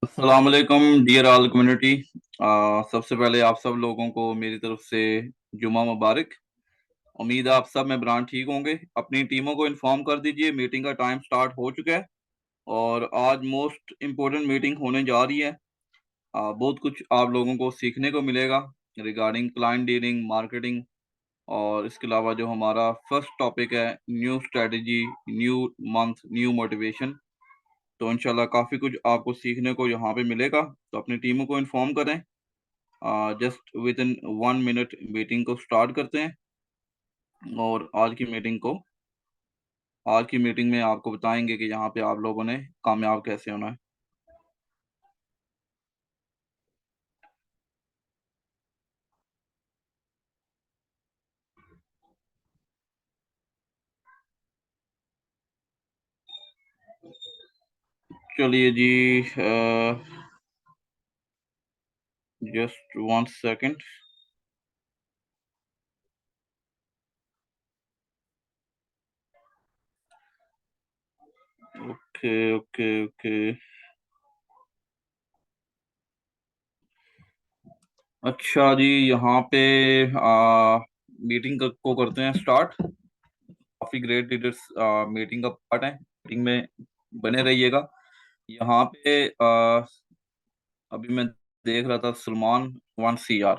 अस्सलाम वालेकुम dear all community. सबसे पहले आप सब लोगों को मेरी तरफ से जुमा मुबारक। उम्मीद है आप सब में ब्रांड ठीक होंगे। अपनी टीमों को इन्फॉर्म कर दीजिए मीटिंग का टाइम स्टार्ट हो चुका है और आज मोस्ट इम्पोर्टेंट मीटिंग होने जा रही है। बहुत कुछ आप लोगों को सीखने को मिलेगा रिगार्डिंग क्लाइंट डीलिंग मार्केटिंग। और इसके अलावा जो हमारा फर्स्ट टॉपिक है new strategy new month new motivation. तो इंशाल्लाह काफ़ी कुछ आपको सीखने को यहाँ पे मिलेगा। तो अपनी टीमों को इन्फॉर्म करें। Just with in 1 minute meeting को स्टार्ट करते हैं और आज की मीटिंग में आपको बताएंगे कि यहाँ पे आप लोगों ने कामयाब कैसे होना है। चलिए जी, just 1 second. Okay okay okay. अच्छा जी, यहाँ पे मीटिंग को करते हैं स्टार्ट। काफी ग्रेट लीडर्स मीटिंग का पार्ट है, मीटिंग में बने रहिएगा। यहाँ पे अभी मैं देख रहा था सलमान 1 CR।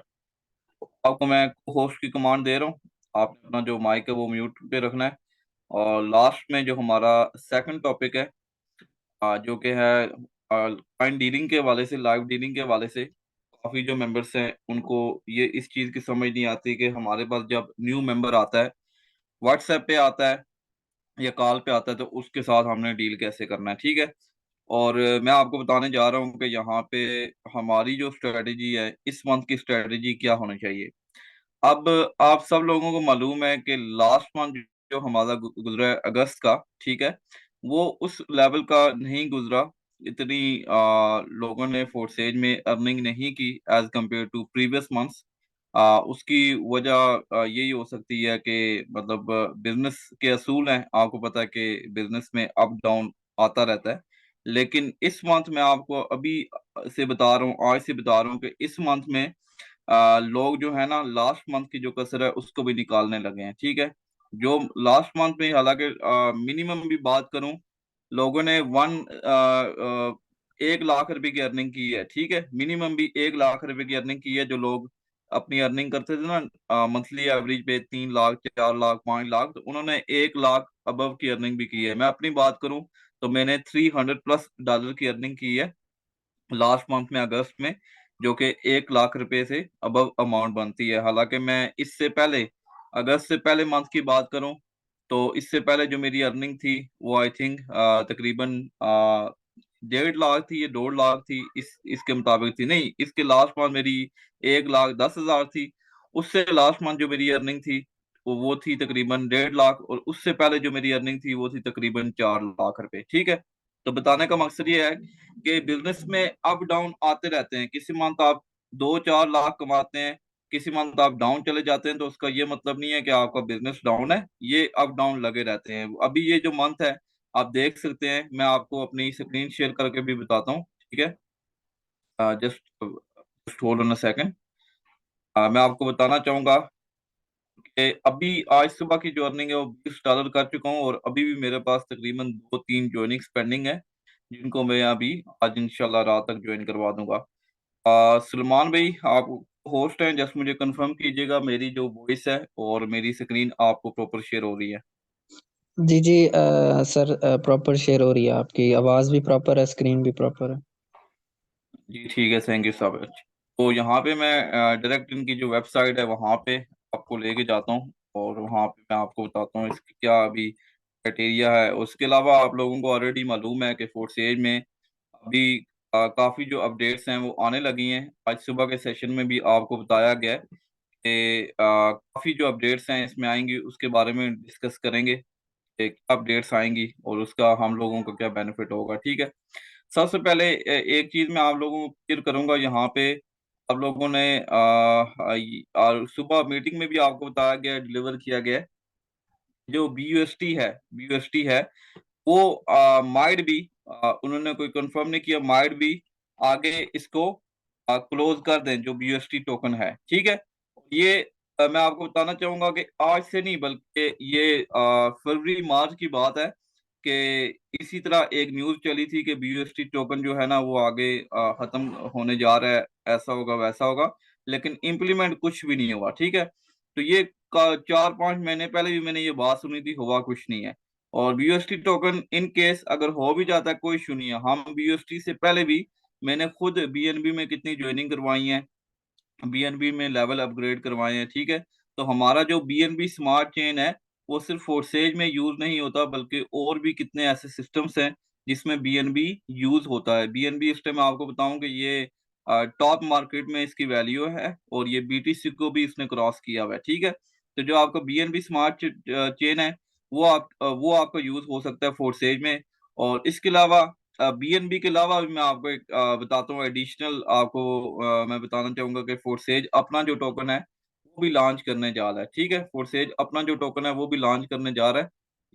आपको मैं होस्ट की कमांड दे रहा हूँ। आपने अपना जो माइक है वो म्यूट पे रखना है। और लास्ट में जो हमारा सेकंड टॉपिक है जो कि है क्लाइंट डीलिंग के हवाले से लाइव डीलिंग के हवाले से। काफी जो मेंबर्स हैं उनको ये इस चीज की समझ नहीं आती कि हमारे पास जब न्यू मेंबर आता है व्हाट्सएप पे आता है या कॉल पे आता है तो उसके साथ हमने डील कैसे करना है, ठीक है। और मैं आपको बताने जा रहा हूँ कि यहाँ पे हमारी जो स्ट्रेटजी है इस मंथ की स्ट्रेटजी क्या होनी चाहिए। अब आप सब लोगों को मालूम है कि लास्ट मंथ जो हमारा गुजरा है अगस्त का, ठीक है, वो उस लेवल का नहीं गुजरा। इतनी लोगों ने फोर्सेज में अर्निंग नहीं की as compare to previous months. उसकी वजह यही हो सकती है कि मतलब बिजनेस के असूल हैं, आपको पता है कि बिजनेस में अप डाउन आता रहता है। लेकिन इस मंथ में आपको अभी से बता रहा हूँ, आज से बता रहा हूँ कि इस मंथ में लोग जो है ना लास्ट मंथ की जो कसर है उसको भी निकालने लगे हैं, ठीक है। जो लास्ट मंथ में हालांकि मिनिमम भी बात करूं, लोगों ने 1 लाख रुपए की अर्निंग की है, ठीक है। मिनिमम भी 1 लाख रुपए की अर्निंग की है। जो लोग अपनी अर्निंग करते थे ना मंथली एवरेज पे 3 लाख 4 लाख 5 लाख, तो उन्होंने 1 लाख अबव की अर्निंग भी की है। मैं अपनी बात करूं तो मैंने $300+ की अर्निंग की है लास्ट मंथ में अगस्त में, जो कि 1 लाख रुपए से अबव अमाउंट बनती है। हालांकि मैं इससे पहले अगस्त से पहले मंथ की बात करूं तो इससे पहले जो मेरी अर्निंग थी वो आई थिंक तकरीबन 1.5 लाख थी या 2 लाख थी, इसके मुताबिक थी। नहीं, इसके लास्ट मंथ मेरी 1,10,000 थी। उससे लास्ट मंथ जो मेरी अर्निंग थी वो थी तकरीबन 1.5 लाख, और उससे पहले जो मेरी अर्निंग थी वो थी तकरीबन 4 लाख रुपए, ठीक है। तो बताने का मकसद ये है कि बिजनेस में अप डाउन आते रहते हैं। किसी मंथ आप 2-4 लाख कमाते हैं, किसी मंथ आप डाउन चले जाते हैं, तो उसका ये मतलब नहीं है कि आपका बिजनेस डाउन है। ये अप डाउन लगे रहते हैं। अभी ये जो मंथ है आप देख सकते हैं, मैं आपको अपनी स्क्रीन शेयर करके भी बताता हूँ, ठीक है। Just just hold on a second. मैं आपको बताना चाहूंगा कि अभी आज सुबह की जो अर्निंग है वो $20 कर चुका हूँ, और अभी भी मेरे पास तकरीबन 2-3 ज्वाइनिंग्स पेंडिंग है जिनको मैं अभी आज इंशाल्लाह रात तक ज्वाइन करवा दूंगा। सलमान भाई, आप होस्ट हैं, जस्ट मुझे कंफर्म कीजिएगा मेरी जो वॉइस है और मेरी स्क्रीन आपको प्रॉपर शेयर हो रही है। जी जी सर, प्रॉपर शेयर हो रही है, आपकी आवाज़ भी प्रॉपर है, स्क्रीन भी प्रॉपर है। जी ठीक है, थैंक यू सो मच। तो यहाँ पे मैं डायरेक्ट इनकी जो वेबसाइट है वहाँ पे आपको लेके जाता हूँ और वहाँ पे मैं आपको बताता हूँ इसकी क्या अभी क्राइटेरिया है। उसके अलावा आप लोगों को ऑलरेडी मालूम है कि फोर्सेज में अभी काफ़ी जो अपडेट्स हैं वो आने लगी हैं। आज सुबह के सेशन में भी आपको बताया गया है कि काफ़ी जो अपडेट्स हैं इसमें आएंगी, उसके बारे में डिस्कस करेंगे कि क्या अपडेट्स आएंगी और उसका हम लोगों को क्या बेनिफिट होगा, ठीक है। सबसे पहले एक चीज मैं आप लोगों को क्लियर करूंगा यहाँ पे। आप लोगों ने सुबह मीटिंग में भी आपको बताया गया, डिलीवर किया गया है, जो बी यू एस टी है वो माइड भी, उन्होंने कोई कंफर्म नहीं किया, माइड भी आगे इसको क्लोज कर दें जो BUSD टोकन है, ठीक है। ये मैं आपको बताना चाहूंगा कि आज से नहीं बल्कि ये फरवरी मार्च की बात है कि इसी तरह एक न्यूज चली थी कि BUSD टोकन जो है ना वो आगे खत्म होने जा रहा है, ऐसा होगा वैसा होगा, लेकिन इम्प्लीमेंट कुछ भी नहीं हुआ, ठीक है। तो ये 4-5 महीने पहले भी मैंने ये बात सुनी थी, हुआ कुछ नहीं है। और BUSD टोकन इन केस अगर हो भी जाता है कोई इशू नहीं है, हम BUSD से पहले भी मैंने खुद BNB में कितनी ज्वाइनिंग करवाई है, BNB में लेवल अपग्रेड करवाए हैं, ठीक है। तो हमारा जो BNB स्मार्ट चेन है वो सिर्फ फोर्सेज में यूज नहीं होता, बल्कि और भी कितने ऐसे सिस्टम्स हैं जिसमें BNB यूज होता है। BNB इस टाइम आपको बताऊं कि ये टॉप मार्केट में इसकी वैल्यू है, और ये BTC को भी इसने क्रॉस किया हुआ है, ठीक है। तो जो आपका BNB स्मार्ट चेन है वो आपका यूज हो सकता है फोर्सेज में। और इसके अलावा BNB के अलावा भी मैं आपको एक बताता हूँ एडिशनल आपको, मैं बताना चाहूंगा कि फोर्सेज अपना जो टोकन है वो भी लॉन्च करने जा रहा है, ठीक है। फोर्सेज अपना जो टोकन है वो भी लॉन्च करने जा रहा है।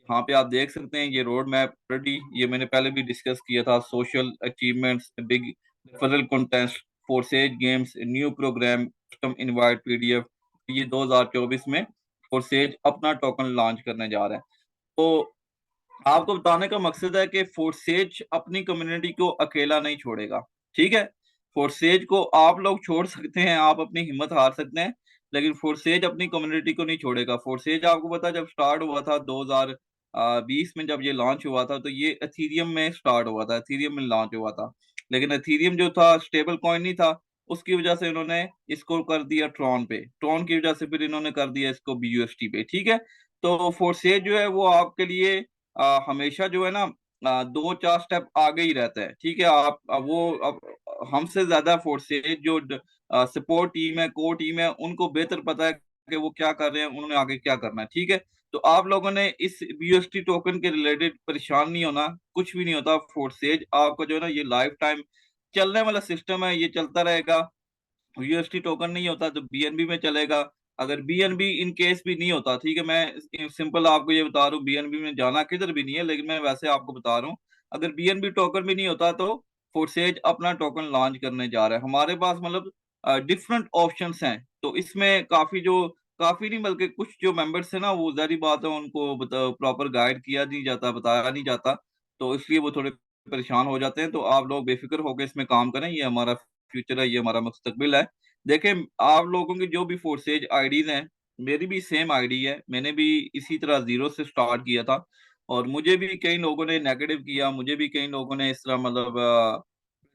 यहाँ पे आप देख सकते हैं ये रोड मैप रेडी, ये मैंने पहले भी डिस्कस किया था। Social achievements, big referral contest, forces games, new program, custom invite PDF, ये 2024 में फोर्सेज अपना टोकन लॉन्च करने जा रहा है। तो आपको बताने का मकसद है कि फोर्सेज अपनी कम्युनिटी को अकेला नहीं छोड़ेगा, ठीक है। फोर्सेज को आप लोग छोड़ सकते हैं, आप अपनी हिम्मत हार सकते हैं, लेकिन फोर्सेज अपनी कम्युनिटी को नहीं छोड़ेगा। फोर्सेज आपको पता है जब स्टार्ट हुआ था 2020 में, जब ये लॉन्च हुआ था तो ये एथीरियम में स्टार्ट हुआ था, एथीरियम में लॉन्च हुआ था। लेकिन एथीरियम जो था स्टेबल कॉइन नहीं था, उसकी वजह से इन्होंने इसको कर दिया ट्रॉन पे, ट्रॉन की वजह से फिर इन्होंने कर दिया इसको BUSD पे, ठीक है। तो फोर्सेज जो है वो आपके लिए हमेशा जो है ना 2-4 स्टेप आगे ही रहता है, ठीक है। आप हमसे ज्यादा फोर्सेज जो सपोर्ट टीम है, कोर टीम है, उनको बेहतर पता है कि वो क्या कर रहे हैं, उन्होंने आगे क्या करना है, ठीक है। तो आप लोगों ने इस BUSD टोकन के रिलेटेड परेशान नहीं होना, कुछ भी नहीं होता। फोर्सेज आपका जो है ना ये लाइफ टाइम चलने वाला सिस्टम है, ये चलता रहेगा। USD टोकन नहीं होता तो BNB में चलेगा। अगर BNB इन केस भी नहीं होता, ठीक है, मैं सिंपल आपको ये बता रहा हूँ, BNB में जाना किधर भी नहीं है, लेकिन मैं वैसे आपको बता रहा हूँ, अगर BNB टोकन भी नहीं होता तो फोर्सेज अपना टोकन लॉन्च करने जा रहा है। हमारे पास मतलब डिफरेंट ऑप्शंस हैं, तो इसमें काफी नहीं बल्कि कुछ जो मेंबर्स है ना, वो जारी बात है उनको प्रॉपर गाइड किया नहीं जाता, बताया नहीं जाता, तो इसलिए वो थोड़े परेशान हो जाते हैं। तो आप लोग बेफिक्र होकर इसमें काम करें, ये हमारा फ्यूचर है, ये हमारा मुस्तकबिल है। देखें, आप लोगों की जो भी फोर्सेज आईडीज हैं, मेरी भी सेम आईडी है, मैंने भी इसी तरह जीरो से स्टार्ट किया था। और मुझे भी कई लोगों ने नेगेटिव किया, मुझे भी कई लोगों ने इस तरह मतलब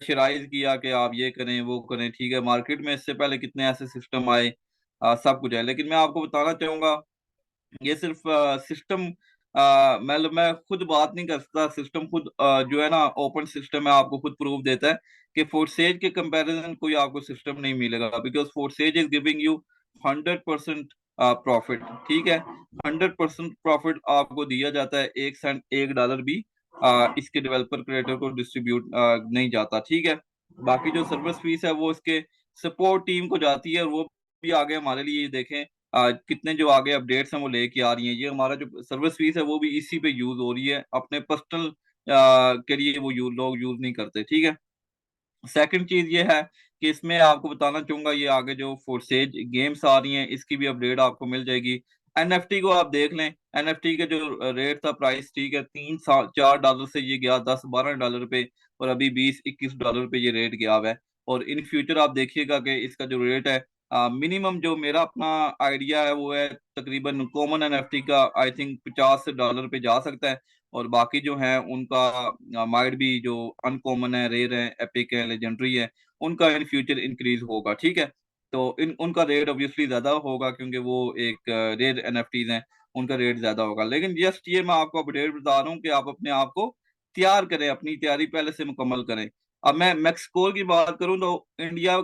प्रेशराइज किया कि आप ये करें वो करें, ठीक है। मार्केट में इससे पहले कितने ऐसे सिस्टम आए, सब कुछ है, लेकिन मैं आपको बताना चाहूंगा ये सिर्फ सिस्टम, मतलब मैं खुद बात नहीं कर सकता, सिस्टम खुद जो है ना ओपन सिस्टम है, आपको खुद प्रूफ देता है कि फोर्सेज के कंपैरिजन कोई आपको सिस्टम नहीं मिलेगा, because forces is giving you 100% profit, ठीक है। 100% प्रॉफिट आपको दिया जाता है, 1 सेंट $1 भी इसके डेवलपर क्रिएटर को डिस्ट्रीब्यूट नहीं जाता, ठीक है। बाकी जो सर्विस फीस है वो इसके सपोर्ट टीम को जाती है, और वो भी आगे हमारे लिए ये देखें कितने जो आगे अपडेट्स हैं वो लेके आ रही हैं। ये हमारा जो सर्विस फीस है वो भी इसी पे यूज हो रही है, अपने पर्सनल के लिए वो लोग यूज नहीं करते, ठीक है। सेकंड चीज ये है कि इसमें आपको बताना चाहूंगा, ये आगे जो फोर्सेज गेम्स आ रही हैं इसकी भी अपडेट आपको मिल जाएगी। NFT को आप देख लें, NFT का जो रेट था, प्राइस, ठीक है, 3-4 डॉलर से ये गया $10-12 पे, और अभी $20-21 पे ये रेट गया हुआ है। और इन फ्यूचर आप देखिएगा कि इसका जो रेट है, मिनिमम जो मेरा अपना आइडिया है वो है तकरीबन कॉमन NFT का आई थिंक $50 पे जा सकता है। और बाकी जो है उनका माइट भी जो अनकॉमन है, रेयर है, एपिक है, लेजेंडरी है, उनका इन फ्यूचर इंक्रीज होगा, ठीक है। तो इन उनका रेट ऑब्वियसली ज्यादा होगा क्योंकि वो एक रेयर NFTs हैं, उनका रेट ज्यादा होगा। लेकिन जस्ट ये मैं आपको अपडेट बता रहा हूँ कि आप अपने आप को तैयार करें, अपनी तैयारी पहले से मुकम्मल करें। अब मैं मैक्सकोर की बात करूं तो इंडिया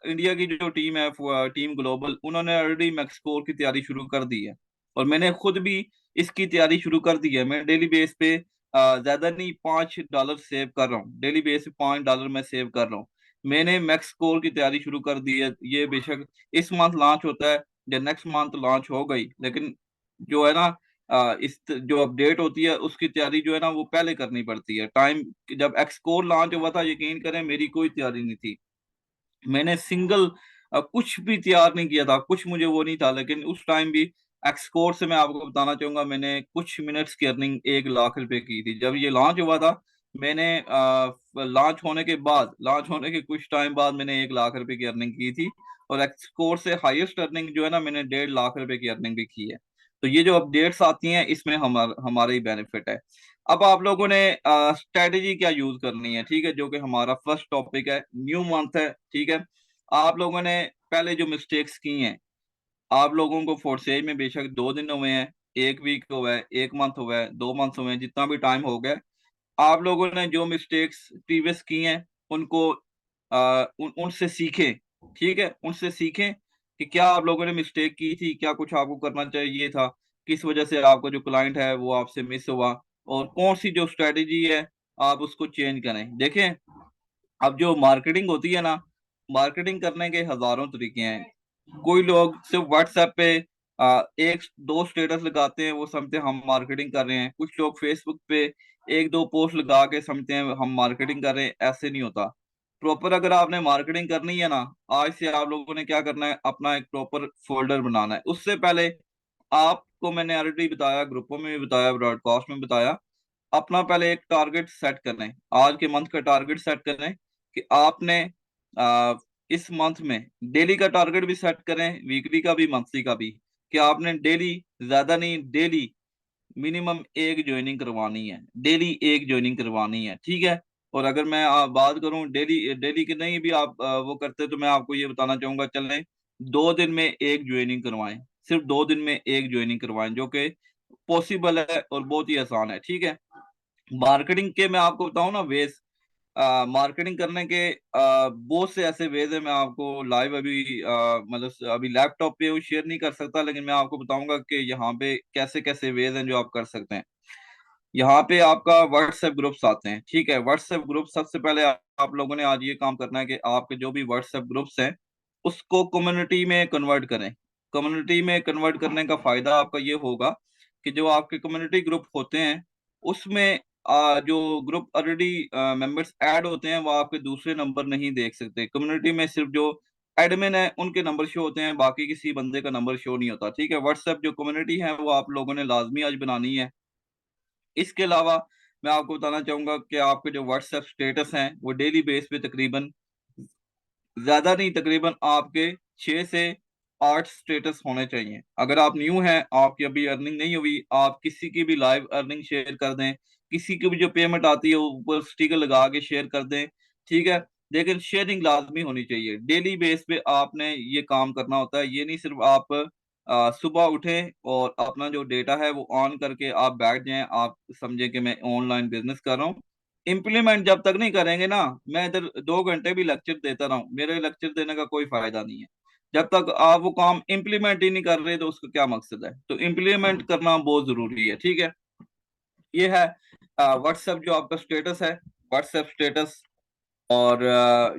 इंडिया की जो टीम है, टीम ग्लोबल, उन्होंने ऑलरेडी मैक्सकोर की तैयारी शुरू कर दी है, और मैंने खुद भी इसकी तैयारी शुरू कर दी है। मैं डेली बेस पे ज्यादा नहीं $5 सेव कर रहा हूँ, डेली बेस पे $5 मैं सेव कर रहा हूँ। मैंने मैक्स कोर की तैयारी शुरू कर दी है, ये बेशक इस मंथ लॉन्च होता है या नेक्स्ट मंथ लॉन्च हो गई, लेकिन जो है ना जो अपडेट होती है उसकी तैयारी जो है ना वो पहले करनी पड़ती है। टाइम जब एक्सकोर लॉन्च हुआ था, यकीन करें मेरी कोई तैयारी नहीं थी। मैंने सिंगल कुछ भी तैयार नहीं किया था, कुछ मुझे वो नहीं था, लेकिन उस टाइम भी एक्सकोर से मैं आपको बताना चाहूंगा, मैंने कुछ मिनट्स की अर्निंग 1 लाख रुपए की थी जब ये लॉन्च हुआ था। मैंने लॉन्च होने के कुछ टाइम बाद मैंने 1 लाख रुपए की अर्निंग की थी। और एक्सकोर से हाईएस्ट अर्निंग जो है ना, मैंने 1.5 लाख रुपए की अर्निंग भी की है। तो ये जो अपडेट्स आती हैं इसमें हमारा ही बेनिफिट है। अब आप लोगों ने स्ट्रेटेजी क्या यूज करनी है, ठीक है, जो कि हमारा फर्स्ट टॉपिक है। न्यू मंथ है, ठीक है। आप लोगों ने पहले जो मिस्टेक्स की हैं, आप लोगों को फोर्सेज में बेशक 2 दिन हुए हैं, 1 वीक हुआ है, 1 मंथ हुआ है, 2 मंथ हुए हैं, जितना भी टाइम हो गया, आप लोगों ने जो मिस्टेक्स प्रीवियस की हैं उनको उनसे सीखें। ठीक है, उनसे सीखें कि क्या आप लोगों ने मिस्टेक की थी, क्या कुछ आपको करना चाहिए था, किस वजह से आपको जो क्लाइंट है वो आपसे मिस हुआ, और कौन सी जो स्ट्रेटेजी है आप उसको चेंज करें। देखें, अब जो मार्केटिंग होती है ना, मार्केटिंग करने के हजारों तरीके हैं। कोई लोग सिर्फ व्हाट्सएप पे एक दो स्टेटस लगाते हैं, वो समझते हैं हम मार्केटिंग कर रहे हैं। कुछ लोग फेसबुक पे एक दो पोस्ट लगा के समझते हैं हम मार्केटिंग कर रहे हैं। ऐसे नहीं होता। प्रॉपर अगर आपने मार्केटिंग करनी है ना, आज से आप लोगों ने क्या करना है, अपना एक प्रॉपर फोल्डर बनाना है। उससे पहले आपको मैंने ऑलरेडी बताया, ग्रुपों में भी बताया, ब्रॉडकास्ट में बताया, अपना पहले एक टारगेट सेट करें। आज के मंथ का टारगेट सेट करें कि आपने आ, इस मंथ में डेली का टारगेट भी सेट करें, वीकली का भी, मंथली का भी, कि आपने डेली, ज्यादा नहीं, डेली मिनिमम एक ज्वाइनिंग करवानी है। डेली एक ज्वाइनिंग करवानी है, ठीक है। और अगर मैं बात करूं डेली डेली की नहीं भी आप वो करते, तो मैं आपको ये बताना चाहूंगा, चलें 2 दिन में एक ज्वाइनिंग करवाएं। सिर्फ 2 दिन में एक ज्वाइनिंग करवाएं, जो कि पॉसिबल है और बहुत ही आसान है, ठीक है। मार्केटिंग के मैं आपको बताऊं ना वेज, मार्केटिंग करने के बहुत से ऐसे वेज है। मैं आपको लाइव अभी मतलब अभी लैपटॉप पे वो शेयर नहीं कर सकता, लेकिन मैं आपको बताऊंगा कि यहाँ पे कैसे कैसे वेज हैं जो आप कर सकते हैं। यहाँ पे आपका व्हाट्सएप ग्रुप्स आते हैं, ठीक है। व्हाट्सएप ग्रुप सबसे पहले आप लोगों ने आज ये काम करना है कि आपके जो भी व्हाट्सएप ग्रुप्स हैं उसको कम्युनिटी में कन्वर्ट करें। कम्युनिटी में कन्वर्ट करने का फायदा आपका ये होगा कि जो आपके कम्युनिटी ग्रुप होते हैं उसमें जो ग्रुप ऑलरेडी मेंबर्स ऐड होते हैं वो आपके दूसरे नंबर नहीं देख सकते। कम्युनिटी में सिर्फ जो एडमिन है उनके नंबर शो होते हैं, बाकी किसी बंदे का नंबर शो नहीं होता, ठीक है। व्हाट्सएप जो कम्युनिटी है वो आप लोगों ने लाजमी आज बनानी है। इसके अलावा मैं आपको बताना चाहूंगा कि आपके जो व्हाट्सएप स्टेटस हैं वो डेली बेस पे तकरीबन, ज्यादा नहीं, तकरीबन आपके 6 से 8 स्टेटस होने चाहिए। अगर आप न्यू हैं, आपकी अभी अर्निंग नहीं हुई, आप किसी की भी लाइव अर्निंग शेयर कर दें, किसी की भी जो पेमेंट आती है ऊपर स्टिकर लगा के शेयर कर दें, ठीक है। लेकिन शेयरिंग लाजमी होनी चाहिए। डेली बेस पे आपने ये काम करना होता है। ये नहीं सिर्फ आप सुबह उठें और अपना जो डेटा है वो ऑन करके आप बैठ जाएं, आप समझें कि मैं ऑनलाइन बिजनेस कर रहा हूँ। इम्प्लीमेंट जब तक नहीं करेंगे ना, मैं इधर 2 घंटे भी लेक्चर देता रहा हूँ, मेरे लेक्चर देने का कोई फायदा नहीं है। जब तक आप वो काम इम्प्लीमेंट ही नहीं कर रहे तो उसका क्या मकसद है। तो इम्प्लीमेंट करना बहुत जरूरी है, ठीक है। ये है व्हाट्सएप जो आपका स्टेटस है, व्हाट्सएप स्टेटस। और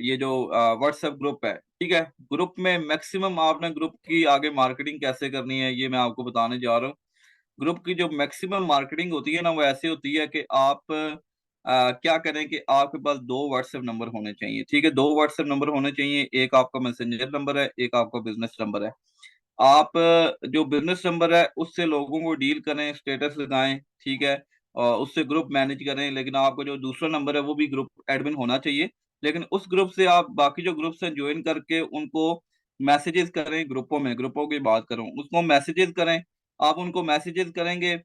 ये जो व्हाट्सएप ग्रुप है, ठीक है। ग्रुप में मैक्सिमम आपने ग्रुप की आगे मार्केटिंग कैसे करनी है ये मैं आपको बताने जा रहा हूँ। ग्रुप की जो मैक्सिमम मार्केटिंग होती है ना वो ऐसे होती है कि आप क्या करें कि आपके पास 2 व्हाट्सएप नंबर होने चाहिए, ठीक है। 2 व्हाट्सएप नंबर होने चाहिए, एक आपका मैसेंजर नंबर है, एक आपका बिजनेस नंबर है। आप जो बिजनेस नंबर है उससे लोगों को डील करें, स्टेटस लगाएं, ठीक है, और उससे ग्रुप मैनेज करें। लेकिन आपका जो दूसरा नंबर है वो भी ग्रुप एडमिन होना चाहिए। लेकिन उस ग्रुप से आप बाकी जो ग्रुप्स हैं ज्वाइन करके उनको मैसेजेस करें। ग्रुपों में, ग्रुपों की बात करूं, उसको मैसेजेस करें। आप उनको मैसेजेस करेंगे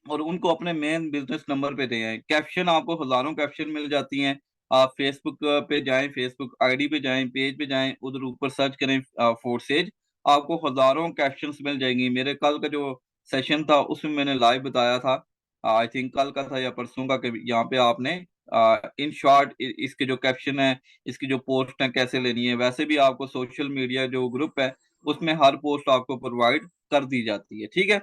और उनको अपने मेन बिजनेस नंबर पे दें। कैप्शन आपको हजारों कैप्शन मिल जाती हैं। आप फेसबुक पे जाएं, फेसबुक आईडी पे जाएं, पेज पे जाएं, उधर ऊपर सर्च करें फोर्सेज, आपको हजारों कैप्शंस मिल जाएंगी। मेरे कल का जो सेशन था उसमें मैंने लाइव बताया था, आई थिंक कल का था या परसों का, कि यहाँ पे आपने इन शॉर्ट इसके जो कैप्शन है, इसकी जो पोस्ट है कैसे लेनी है। वैसे भी आपको सोशल मीडिया जो ग्रुप है उसमें हर पोस्ट आपको प्रोवाइड कर दी जाती है, ठीक है।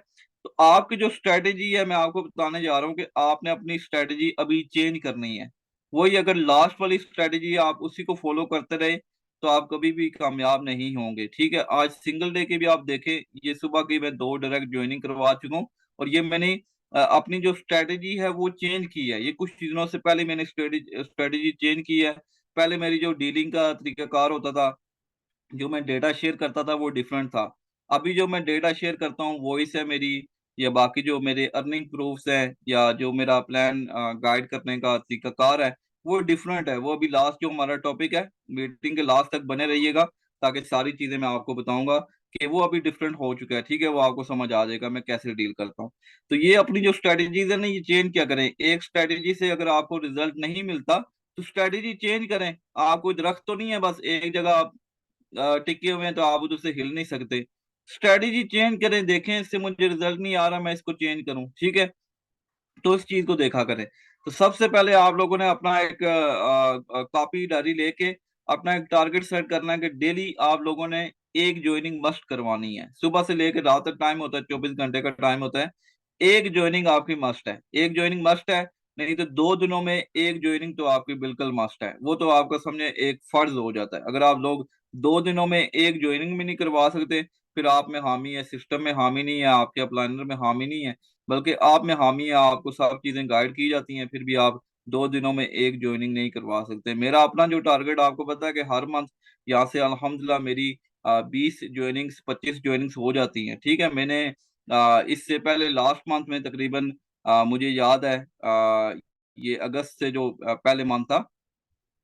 तो आपकी जो स्ट्रेटेजी है मैं आपको बताने जा रहा हूँ कि आपने अपनी स्ट्रेटेजी अभी चेंज करनी है। वही अगर लास्ट वाली स्ट्रेटेजी आप उसी को फॉलो करते रहे तो आप कभी भी कामयाब नहीं होंगे, ठीक है। आज सिंगल डे की भी आप देखें, ये सुबह की मैं 2 डायरेक्ट ज्वाइनिंग करवा चुका हूँ और ये मैंने अपनी जो स्ट्रेटेजी है वो चेंज की है। ये कुछ दिनों से पहले मैंने स्ट्रेटेजी चेंज की है। पहले मेरी जो डीलिंग का तरीकाकार होता था, जो मैं डेटा शेयर करता था, वो डिफरेंट था। अभी जो मैं डेटा शेयर करता हूँ, वॉइस है मेरी, या बाकी जो मेरे अर्निंग प्रूफ्स हैं, या जो मेरा प्लान गाइड करने का तरीकाकार है, वो डिफरेंट है। वो अभी लास्ट जो हमारा टॉपिक है, मीटिंग के लास्ट तक बने रहिएगा, ताकि सारी चीजें मैं आपको बताऊंगा कि वो अभी डिफरेंट हो चुका है। ठीक है, वो आपको समझ आ जाएगा मैं कैसे डील करता हूँ। तो ये अपनी जो स्ट्रेटेजीज है ना, ये चेंज क्या करें। एक स्ट्रेटेजी से अगर आपको रिजल्ट नहीं मिलता, तो स्ट्रेटेजी चेंज करें। आप कोई दरख्त तो नहीं है बस एक जगह आप टिके हुए हैं, तो आप उधर से हिल नहीं सकते। स्ट्रेटेजी चेंज करें, देखें इससे मुझे रिजल्ट नहीं आ रहा, मैं इसको चेंज करूं। ठीक है, तो इस चीज को देखा करें। तो सबसे पहले आप लोगों ने अपना एक कॉपी डायरी लेके अपना एक टारगेट सेट करना है कि डेली आप लोगों ने एक ज्वाइनिंग मस्ट करवानी है। सुबह से लेकर रात तक टाइम होता है, 24 घंटे का टाइम होता है। एक ज्वाइनिंग आपकी मस्ट है, एक ज्वाइनिंग मस्ट है। नहीं तो 2 दिनों में एक ज्वाइनिंग तो आपकी बिल्कुल मस्ट है। वो तो आपका समझे एक फर्ज हो जाता है। अगर आप लोग 2 दिनों में एक ज्वाइनिंग भी नहीं करवा सकते, फिर आप में हामी है, सिस्टम में हामी नहीं है, आपके प्लानर में हामी नहीं है, बल्कि आप में हामी है, आपको सब चीजें गाइड की जाती हैं, फिर भी आप 2 दिनों में एक ज्वाइनिंग नहीं करवा सकते। मेरा अपना जो टारगेट आपको पता है कि हर मंथ यहाँ से अल्हम्दुलिल्लाह मेरी 20 ज्वाइनिंग्स 25 ज्वाइनिंग्स हो जाती हैं। ठीक है, मैंने इससे पहले लास्ट मंथ में तकरीबन मुझे याद है ये अगस्त से जो पहले मंथ था,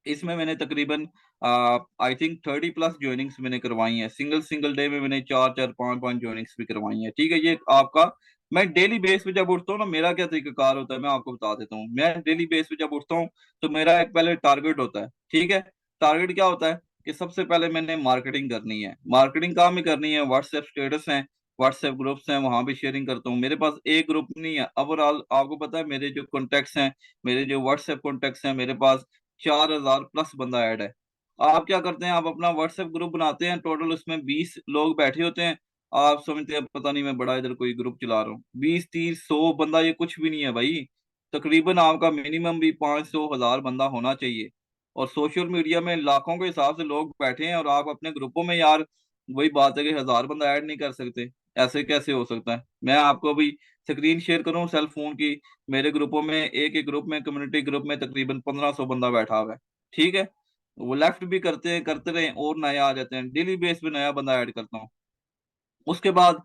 इसमें मैंने तकरीबन आई थिंक 30+ ज्वाइनिंग्स मैंने करवाई हैं। सिंगल सिंगल डे में मैंने 4 4 5 5 ज्वाइनिंग्स भी करवाई हैं। ठीक है, ये आपका, मैं डेली बेस पे जब उठता हूँ ना, मेरा क्या तरीकाकार होता है मैं आपको बता देता हूँ। मैं डेली बेस पे जब उठता हूँ, तो मेरा एक पहले टारगेट होता है। ठीक है, टारगेट क्या होता है कि सबसे पहले मैंने मार्केटिंग करनी है। मार्केटिंग काम ही करनी है। व्हाट्सएप स्टेटस हैं, व्हाट्सएप ग्रुप्स हैं, वहां भी शेयरिंग करता हूँ। मेरे पास एक ग्रुप नहीं है, ओवरऑल आपको पता है मेरे जो कॉन्टेक्ट्स हैं, मेरे जो व्हाट्सएप कॉन्टेक्ट्स हैं, मेरे पास 4,000+ बंदा ऐड है। आप क्या करते हैं, आप अपना व्हाट्सएप ग्रुप बनाते हैं, टोटल उसमें 20 लोग बैठे होते हैं। आप समझते हैं पता नहीं मैं बड़ा इधर कोई ग्रुप चला रहा हूँ। 20 30 100 बंदा ये कुछ भी नहीं है भाई। तकरीबन आपका मिनिमम भी 500 1000 बंदा होना चाहिए। और सोशल मीडिया में लाखों के हिसाब से लोग बैठे हैं, और आप अपने ग्रुपों में यार, वही बात है कि 1000 बंदा ऐड नहीं कर सकते। ऐसे कैसे हो सकता है। मैं आपको अभी स्क्रीन शेयर करूं सेल फोन की, मेरे ग्रुपों में, एक एक ग्रुप में, कम्युनिटी ग्रुप में तकरीबन 1500 बंदा बैठा हुआ है। ठीक है, वो लेफ्ट भी करते हैं, करते रहे, और नए आ जाते हैं। डेली बेस पे नया बंदा ऐड करता हूँ। उसके बाद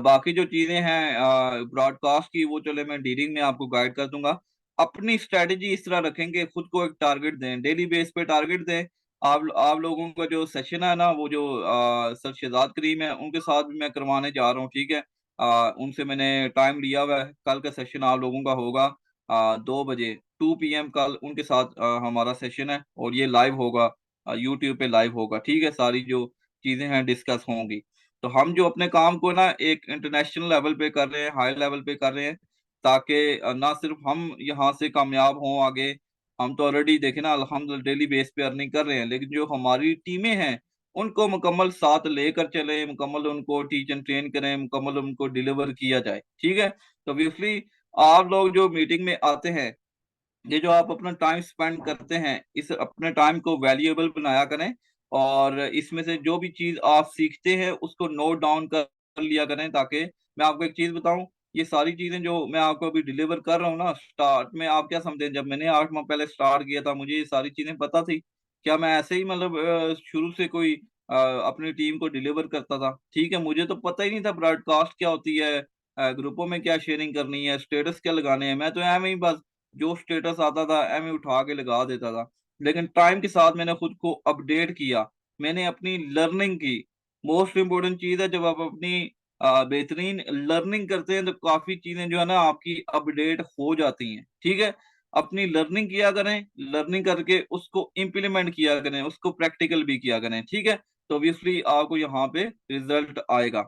बाकी जो चीजें हैं ब्रॉडकास्ट की, वो चले मैं डीलिंग में आपको गाइड कर दूंगा। अपनी स्ट्रेटेजी इस तरह रखेंगे, खुद को एक टारगेट दें, डेली बेस पे टारगेट दें। आप लोगों का जो सेशन है ना, वो जो सर शहजाद करीम है, उनके साथ भी मैं करवाने जा रहा हूँ। ठीक है, उनसे मैंने टाइम लिया हुआ है। कल का सेशन आप लोगों का होगा 2 बजे, 2 PM कल उनके साथ हमारा सेशन है, और ये लाइव होगा, यूट्यूब पे लाइव होगा। ठीक है, सारी जो चीजें हैं डिस्कस होंगी। तो हम जो अपने काम को ना एक इंटरनेशनल लेवल पे कर रहे हैं, हाई लेवल पे कर रहे हैं, ताकि ना सिर्फ हम यहाँ से कामयाब हों आगे। हम तो ऑलरेडी देखे ना अल्हम्दुलिल्लाह डेली बेस पे अर्निंग कर रहे हैं, लेकिन जो हमारी टीमें हैं, उनको मुकम्मल साथ लेकर चले, मुकम्मल उनको टीच एंड ट्रेन करें, मुकम्मल उनको डिलीवर किया जाए। ठीक है, तो ऑब्वियसली आप लोग जो मीटिंग में आते हैं, ये जो आप अपना टाइम स्पेंड करते हैं, इस अपने टाइम को वैल्यूएबल बनाया करें। और इसमें से जो भी चीज आप सीखते हैं, उसको नोट डाउन कर लिया करें, ताकि मैं आपको एक चीज बताऊं, ये सारी चीजें जो मैं आपको अभी डिलीवर कर रहा हूँ ना, स्टार्ट में आप क्या समझते हैं, जब मैंने 8 माह पहले स्टार्ट किया था, मुझे ये सारी चीजें पता थी क्या? मैं ऐसे ही मतलब शुरू से कोई अपनी टीम को डिलीवर करता था? ठीक है, मुझे तो पता ही नहीं था ब्रॉडकास्ट क्या होती है, ग्रुपों में क्या शेयरिंग करनी है, स्टेटस क्या लगाने हैं। मैं तो एम ही बस जो स्टेटस आता था एम उठा के लगा देता था। लेकिन टाइम के साथ मैंने खुद को अपडेट किया, मैंने अपनी लर्निंग की। मोस्ट इंपोर्टेंट चीज है, जब आप अपनी बेहतरीन लर्निंग करते हैं, तो काफी चीजें जो है ना आपकी अपडेट हो जाती हैं। ठीक है, अपनी लर्निंग किया करें, लर्निंग करके उसको इम्प्लीमेंट किया करें, उसको प्रैक्टिकल भी किया करें। ठीक है, तो ऑब्वियसली आपको यहाँ पे रिजल्ट आएगा।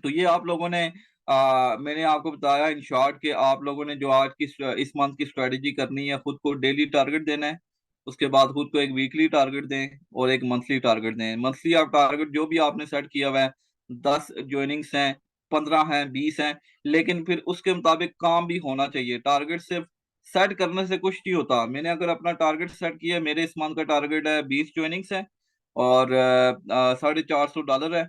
तो ये आप लोगों ने मैंने आपको बताया इन शॉर्ट कि आप लोगों ने जो आज की इस मंथ की स्ट्रेटेजी करनी है, खुद को डेली टारगेट देना है। उसके बाद खुद को एक वीकली टारगेट दें, और एक मंथली टारगेट दें। मंथली आप टारगेट जो भी आपने सेट किया हुआ है, 10 ज्वाइनिंग्स हैं, 15 हैं, 20 हैं, लेकिन फिर उसके मुताबिक काम भी होना चाहिए। टारगेट सिर्फ सेट करने से कुछ नहीं होता। मैंने अगर अपना टारगेट सेट किया, मेरे इस मंथ का टारगेट है 20 ज्वाइनिंग्स है, और $450 है।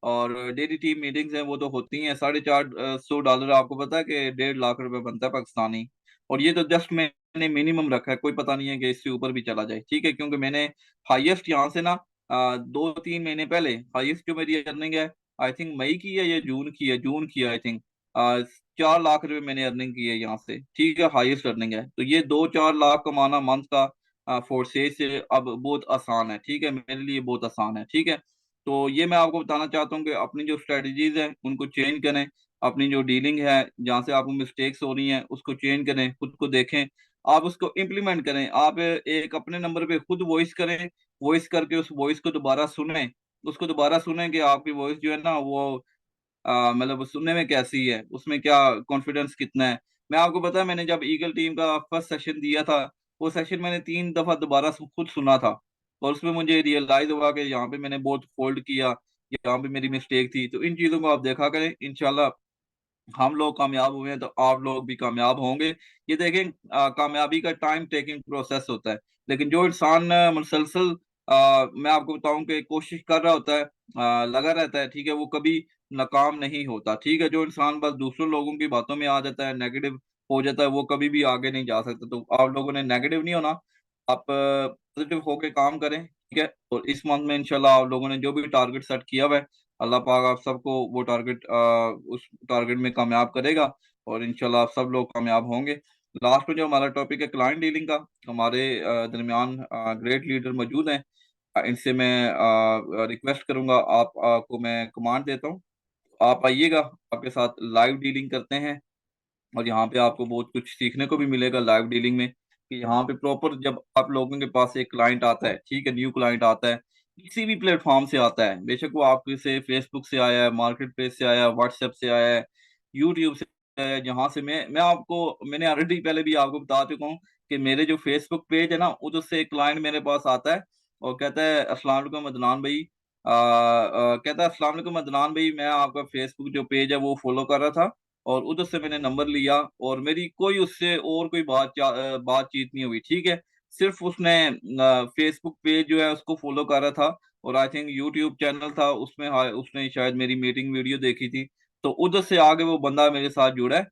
और डेली टीम मीटिंग्स हैं वो तो होती हैं। $450 आपको पता है कि 1.5 लाख रुपए बनता है पाकिस्तानी। और ये तो जस्ट मैंने मिनिमम रखा है, कोई पता नहीं है कि इससे ऊपर भी चला जाए, ठीक है, क्योंकि मैंने हाईएस्ट यहाँ से ना 2-3 महीने पहले हाईएस्ट जो मेरी अर्निंग है, आई थिंक मई की है या जून की है, जून की आई थिंक, 4 लाख रुपए मैंने अर्निंग की है यहाँ से, ठीक है, हाईएस्ट अर्निंग है। तो ये 2-4 लाख कमाना मंथ का फोर्सेज से अब बहुत आसान है, ठीक है, मेरे लिए बहुत आसान है, ठीक है। तो ये मैं आपको बताना चाहता हूँ कि अपनी जो स्ट्रेटजीज हैं उनको चेंज करें, अपनी जो डीलिंग है जहाँ से आपको मिस्टेक्स हो रही हैं उसको चेंज करें, खुद को देखें, आप उसको इम्प्लीमेंट करें। आप एक अपने नंबर पे खुद वॉइस करें, वॉइस करके उस वॉइस को दोबारा सुने, उसको दोबारा सुने कि आपकी वॉइस जो है ना वो मतलब सुनने में कैसी है, उसमें क्या कॉन्फिडेंस कितना है। मैं आपको पता है मैंने जब ईगल टीम का फर्स्ट सेशन दिया था, वो सेशन मैंने 3 दफा दोबारा खुद सुना था, और उसमें मुझे रियलाइज हुआ कि यहाँ पे मैंने बहुत फोल्ड किया, यहाँ पे मेरी मिस्टेक थी। तो इन चीजों को आप देखा करें, इंशाल्लाह हम लोग कामयाब हुए हैं तो आप लोग भी कामयाब होंगे। ये देखें, कामयाबी का टाइम टेकिंग प्रोसेस होता है, लेकिन जो इंसान मुसलसल मैं आपको बताऊं कि कोशिश कर रहा होता है, लगा रहता है, ठीक है, वो कभी नाकाम नहीं होता, ठीक है। जो इंसान बस दूसरों लोगों की बातों में आ जाता है, नेगेटिव हो जाता है, वो कभी भी आगे नहीं जा सकता। तो आप लोगों ने नेगेटिव नहीं होना, आप पॉजिटिव होके काम करें, ठीक है। और इस मंथ में इंशाल्लाह आप लोगों ने जो भी टारगेट सेट किया हुआ है, अल्लाह पाक आप सबको वो टारगेट उस टारगेट में कामयाब करेगा, और इंशाल्लाह आप सब लोग कामयाब होंगे। लास्ट में जो हमारा टॉपिक है क्लाइंट डीलिंग का, हमारे दरमियान ग्रेट लीडर मौजूद हैं। इनसे मैं रिक्वेस्ट करूंगा, आप को मैं कमांड देता हूँ, आप आइएगा, आपके साथ लाइव डीलिंग करते हैं। और यहाँ पे आपको बहुत कुछ सीखने को भी मिलेगा लाइव डीलिंग में, कि यहाँ पे प्रॉपर जब आप लोगों के पास एक क्लाइंट आता है, ठीक है, न्यू क्लाइंट आता है, किसी भी प्लेटफॉर्म से आता है, बेशक वो आपके से फेसबुक से आया है, मार्केट प्लेस से आया है, व्हाट्सएप से आया है, यूट्यूब से आया है, जहाँ से मैं आपको मैंने ऑलरेडी पहले भी आपको बता चुका हूँ कि मेरे जो फेसबुक पेज है ना, उधर से एक क्लाइंट मेरे पास आता है और कहता है अस्सलाम वालेकुम अदनान भाई, कहता है अस्सलाम वालेकुम अदनान भाई, मैं आपका फेसबुक जो पेज है वो फॉलो कर रहा था, और उधर से मैंने नंबर लिया, और मेरी कोई उससे और कोई बातचीत नहीं हुई, ठीक है। सिर्फ उसने फेसबुक पेज जो है उसको फॉलो कर रहा था, और आई थिंक यूट्यूब चैनल था उसमें, हाँ, उसने शायद मेरी मीटिंग वीडियो देखी थी, तो उधर से आगे वो बंदा मेरे साथ जुड़ा है।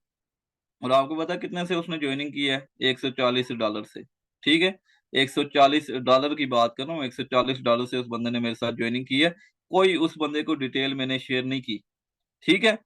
और आपको पता है कितने से उसने ज्वाइनिंग की है? $140 से, ठीक है। $140 की बात कर रहा हूँ, $140 से उस बंदे ने मेरे साथ ज्वाइनिंग की है। कोई उस बंदे को डिटेल मैंने शेयर नहीं की, ठीक है।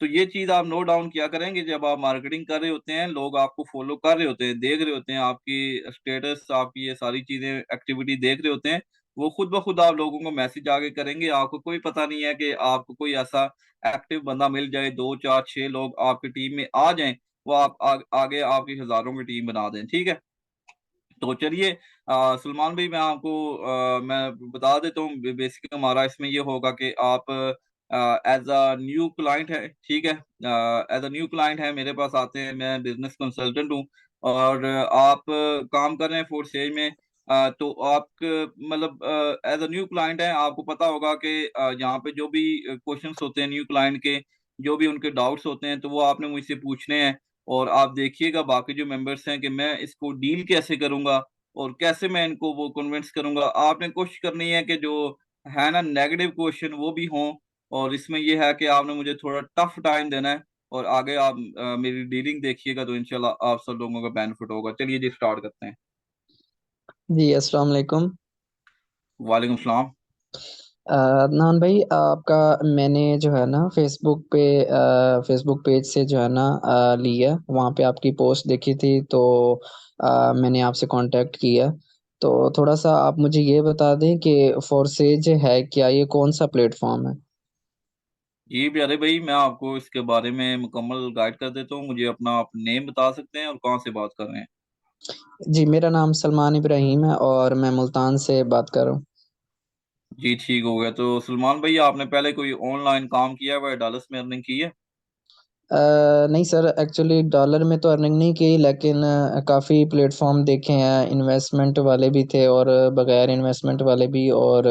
तो ये चीज आप नोट डाउन किया करेंगे, जब आप मार्केटिंग कर रहे होते हैं, लोग आपको फॉलो कर रहे होते हैं, देख रहे होते हैं, आपकी स्टेटस, आपकी ये सारी चीजें, एक्टिविटी देख रहे होते हैं, वो खुद ब खुद आप लोगों को मैसेज आगे करेंगे। आपको कोई पता नहीं है कि आपको कोई ऐसा एक्टिव बंदा मिल जाए, 2 4 6 लोग आपकी टीम में आ जाएं, वो आगे आपकी हजारों की टीम बना दें, ठीक है। तो चलिए, सलमान भाई, मैं बता देता हूँ, बेसिकली हमारा इसमें ये होगा कि आप एज अ न्यू क्लाइंट है, ठीक है, एज अ न्यू क्लाइंट है, मेरे पास आते हैं, मैं बिजनेस कंसल्टेंट हूँ, और आप काम कर रहे हैं फोर्स सेज में, तो आप मतलब एज अ न्यू क्लाइंट है, आपको पता होगा कि यहाँ पे जो भी क्वेश्चंस होते हैं न्यू क्लाइंट के, जो भी उनके डाउट्स होते हैं, तो वो आपने मुझसे पूछने हैं। और आप देखिएगा बाकी जो मेंबर्स हैं कि मैं इसको डील कैसे करूंगा, और कैसे मैं इनको वो कन्विंस करूंगा। आपने कोशिश करनी है कि जो है ना नेगेटिव क्वेश्चन वो भी हों, और इसमें ये है कि आपने मुझे थोड़ा टफ टाइम देना है, और आगे आप मेरी डीलिंग देखिएगा तो इंशाल्लाह आप सब लोगों का बेनिफिट होगा। चलिए जी, स्टार्ट करते हैं। जी, अस्सलाम वालेकुम। वालेकुम सलाम। अदनान भाई, आपका मैंने जो है ना फेसबुक पेज से जो है ना लिया, वहाँ पे आपकी पोस्ट देखी थी, तो मैंने आपसे कांटेक्ट किया। तो थोड़ा सा आप मुझे ये बता दें कि फोर्सेज है क्या, ये कौन सा प्लेटफॉर्म है? जी प्यारे भाई, मैं आपको इसके बारे में मुकम्मल गाइड कर देता हूँ। मुझे अपना आप नेम बता सकते हैं और कहाँ से बात कर रहे हैं? जी, मेरा नाम सलमान इब्राहिम है और मैं मुल्तान से बात कर रहा हूँ। जी ठीक हो गया। तो सलमान भाई, आपने पहले कोई ऑनलाइन काम किया हुआ है, डॉलर्स में अर्निंग की है? नहीं सर, एक्चुअली डॉलर में तो अर्निंग नहीं की, लेकिन काफ़ी प्लेटफॉर्म देखे हैं, इन्वेस्टमेंट वाले भी थे और बगैर इन्वेस्टमेंट वाले भी। और